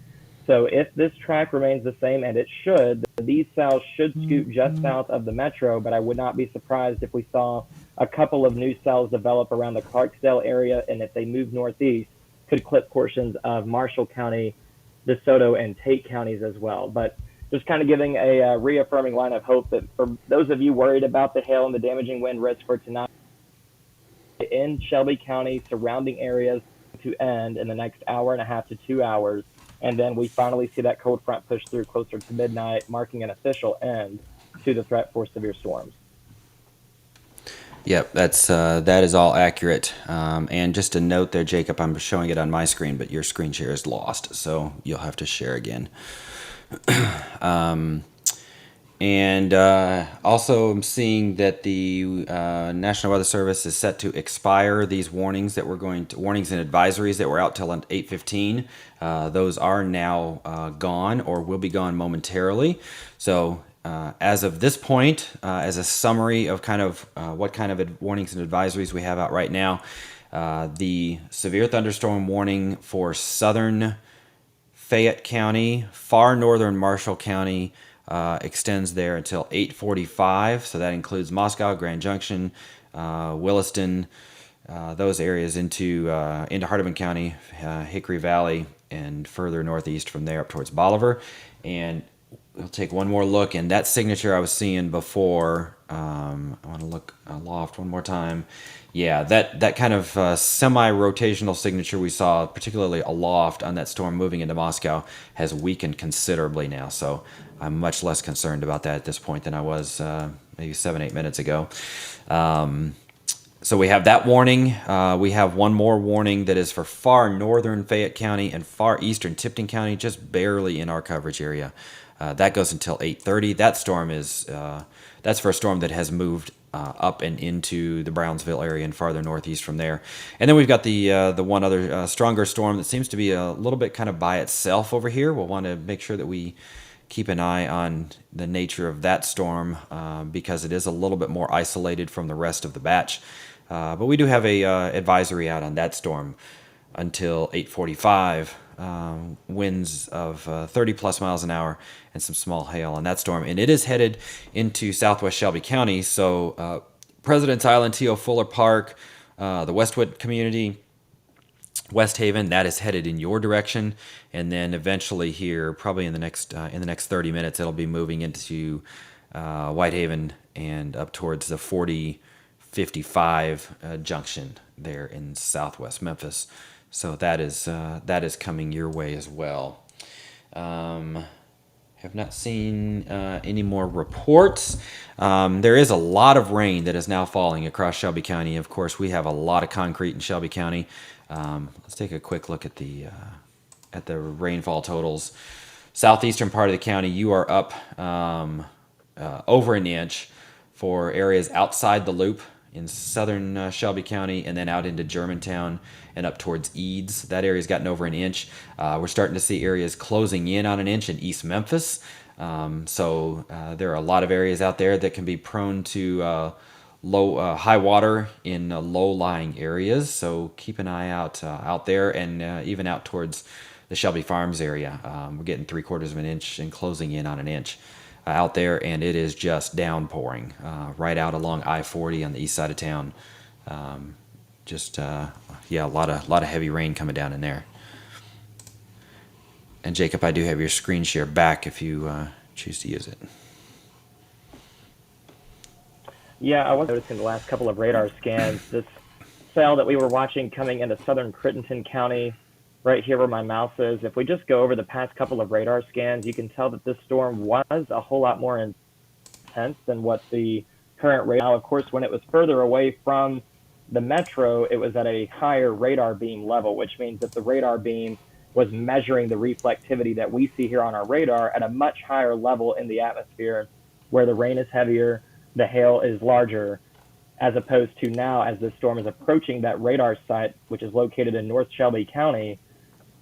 So if this track remains the same, and it should, these cells should scoot just south of the metro, but I would not be surprised if we saw a couple of new cells develop around the Clarksdale area, and if they move northeast, could clip portions of Marshall County, DeSoto, and Tate counties as well. But just kind of giving a reaffirming line of hope that for those of you worried about the hail and the damaging wind risk for tonight in Shelby County, surrounding areas to end in the next hour and a half to 2 hours. And then we finally see that cold front push through closer to midnight, marking an official end to the threat for severe storms. Yep, that is all accurate. And just a note there, Jacob, I'm showing it on my screen, but your screen share is lost, so you'll have to share again. And also, I'm seeing that the National Weather Service is set to expire these warnings warnings and advisories that were out till 8:15. Those are now gone or will be gone momentarily. So, as of this point, as a summary of kind of what kind of warnings and advisories we have out right now, the severe thunderstorm warning for southern Fayette County, far northern Marshall County, extends there until 8:45. So that includes Moscow, Grand Junction, Williston, those areas into Hardeman County, Hickory Valley, and further northeast from there up towards Bolivar. And we'll take one more look, and that signature I was seeing before. I want to look aloft one more time. Yeah, that kind of semi-rotational signature we saw, particularly aloft on that storm moving into Moscow, has weakened considerably now. So I'm much less concerned about that at this point than I was maybe 7-8 minutes ago. So we have that warning. We have one more warning that is for far northern Fayette County and far eastern Tipton County, just barely in our coverage area. That goes until 8:30. That storm is that's for a storm that has moved up and into the Brownsville area and farther northeast from there. And then we've got the one other stronger storm that seems to be a little bit kind of by itself over here. We'll want to make sure that we keep an eye on the nature of that storm because it is a little bit more isolated from the rest of the batch. But we do have a advisory out on that storm until 8:45. Winds of 30 plus miles an hour and some small hail on that storm. And it is headed into southwest Shelby County. So President's Island, T.O. Fuller Park, the Westwood community, West Haven, that is headed in your direction. And then eventually here, probably in the next 30 minutes, it'll be moving into Whitehaven and up towards the 40-55 junction there in southwest Memphis. So that is coming your way as well. Have not seen any more reports. There is a lot of rain that is now falling across Shelby County. Of course, we have a lot of concrete in Shelby County. Let's take a quick look at the rainfall totals. Southeastern part of the county, you are up over an inch for areas outside the loop in southern Shelby County, and then out into Germantown and up towards Eads. That area's gotten over an inch. We're starting to see areas closing in on an inch in East Memphis. So there are a lot of areas out there that can be prone to high water in low-lying areas. So keep an eye out there, and even out towards the Shelby Farms area. We're getting 3/4 of an inch and closing in on an inch out there, and it is just downpouring right out along I-40 on the east side of town. A lot of heavy rain coming down in there. And Jacob, I do have your screen share back if you choose to use it. Yeah, I was noticing the last couple of radar scans. This cell that we were watching coming into southern Crittenden County, right here where my mouse is, if we just go over the past couple of radar scans, you can tell that this storm was a whole lot more intense than what the current radar. Now, of course, when it was further away from the metro, it was at a higher radar beam level, which means that the radar beam was measuring the reflectivity that we see here on our radar at a much higher level in the atmosphere, where the rain is heavier, the hail is larger, as opposed to now, as this storm is approaching that radar site, which is located in North Shelby County,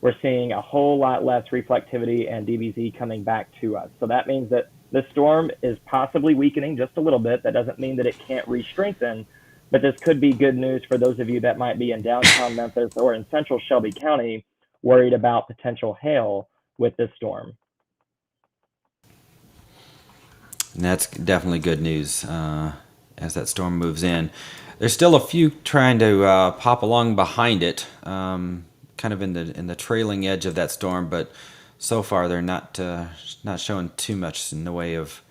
we're seeing a whole lot less reflectivity and DBZ coming back to us. So that means that the storm is possibly weakening just a little bit. That doesn't mean that it can't re-strengthen, but this could be good news for those of you that might be in downtown Memphis or in central Shelby County worried about potential hail with this storm. And that's definitely good news as that storm moves in. There's still a few trying to pop along behind it, kind of in the trailing edge of that storm, but so far they're not showing too much in the way of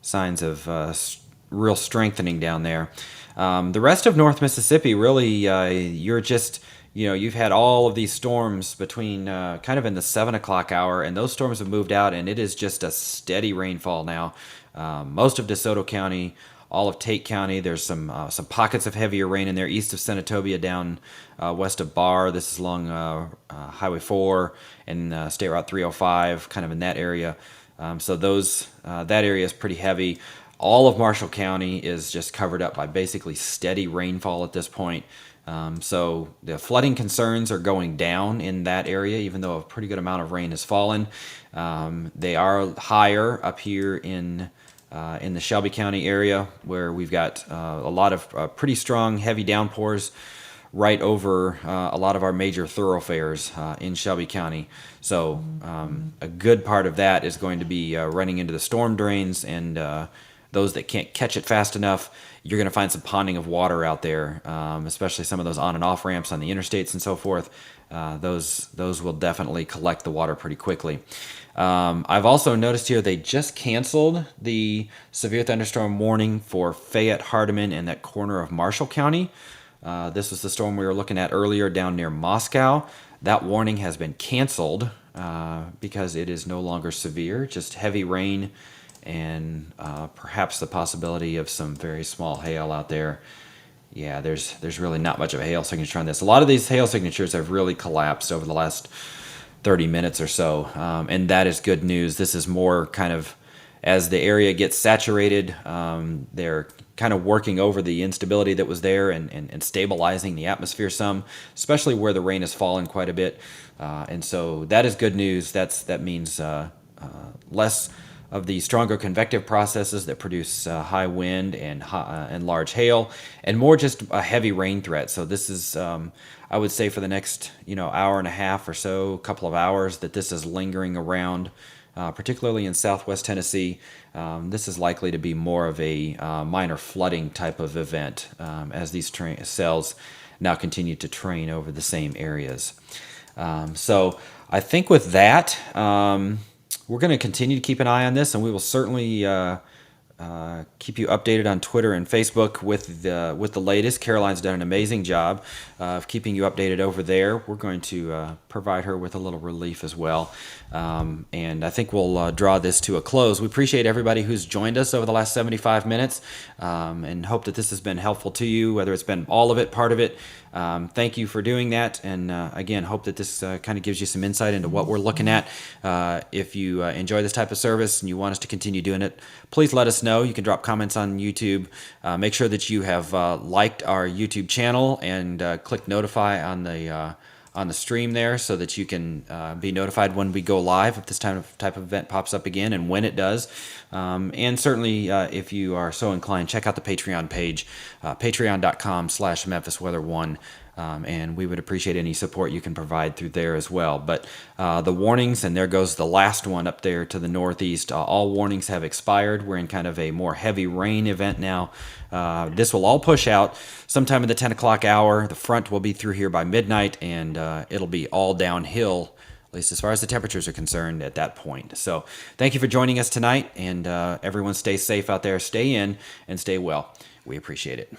signs of real strengthening down there. The rest of North Mississippi, really, you've had all of these storms between kind of in the 7 o'clock hour, and those storms have moved out, and it is just a steady rainfall now. Most of DeSoto County, all of Tate County. There's some pockets of heavier rain in there east of Senatobia, down west of Barr. This is along Highway 4 and State Route 305, kind of in that area. So that area is pretty heavy. All of Marshall County is just covered up by basically steady rainfall at this point. So the flooding concerns are going down in that area, even though a pretty good amount of rain has fallen. They are higher up here in the Shelby County area, where we've got a lot of pretty strong, heavy downpours right over a lot of our major thoroughfares in Shelby County. So a good part of that is going to be running into the storm drains, and those that can't catch it fast enough, you're going to find some ponding of water out there, especially some of those on and off ramps on the interstates and so forth. Those will definitely collect the water pretty quickly. I've also noticed here they just canceled the severe thunderstorm warning for Fayette, Hardeman, and that corner of Marshall County. This was the storm we were looking at earlier down near Moscow. That warning has been canceled because it is no longer severe, just heavy rain and perhaps the possibility of some very small hail out there. Yeah, there's really not much of a hail signature on this. A lot of these hail signatures have really collapsed over the last 30 minutes or so, and that is good news. This is more kind of as the area gets saturated, they're kind of working over the instability that was there and stabilizing the atmosphere some, especially where the rain has fallen quite a bit. And so that is good news. That means less of the stronger convective processes that produce high wind and large hail, and more just a heavy rain threat. So this is, I would say, for the next hour and a half or so, couple of hours, that this is lingering around, particularly in southwest Tennessee. This is likely to be more of a minor flooding type of event as these cells now continue to train over the same areas. So I think with that, we're going to continue to keep an eye on this, and we will certainly keep you updated on Twitter and Facebook with the latest. Caroline's done an amazing job of keeping you updated over there. We're going to provide her with a little relief as well. And I think we'll draw this to a close. We appreciate everybody who's joined us over the last 75 minutes and hope that this has been helpful to you, whether it's been all of it, part of it. Thank you for doing that. And again, hope that this kind of gives you some insight into what we're looking at. If you enjoy this type of service and you want us to continue doing it, please let us know. You can drop comments on YouTube. Make sure that you have liked our YouTube channel and click notify on the stream there, so that you can be notified when we go live, if this type of event pops up again, and when it does. And certainly, if you are so inclined, check out the Patreon page, patreon.com/MemphisWeather1. And we would appreciate any support you can provide through there as well. But the warnings, and there goes the last one up there to the northeast, all warnings have expired. We're in kind of a more heavy rain event now. This will all push out sometime in the 10 o'clock hour. The front will be through here by midnight, and it'll be all downhill, at least as far as the temperatures are concerned, at that point. So thank you for joining us tonight, and everyone stay safe out there. Stay in and stay well. We appreciate it.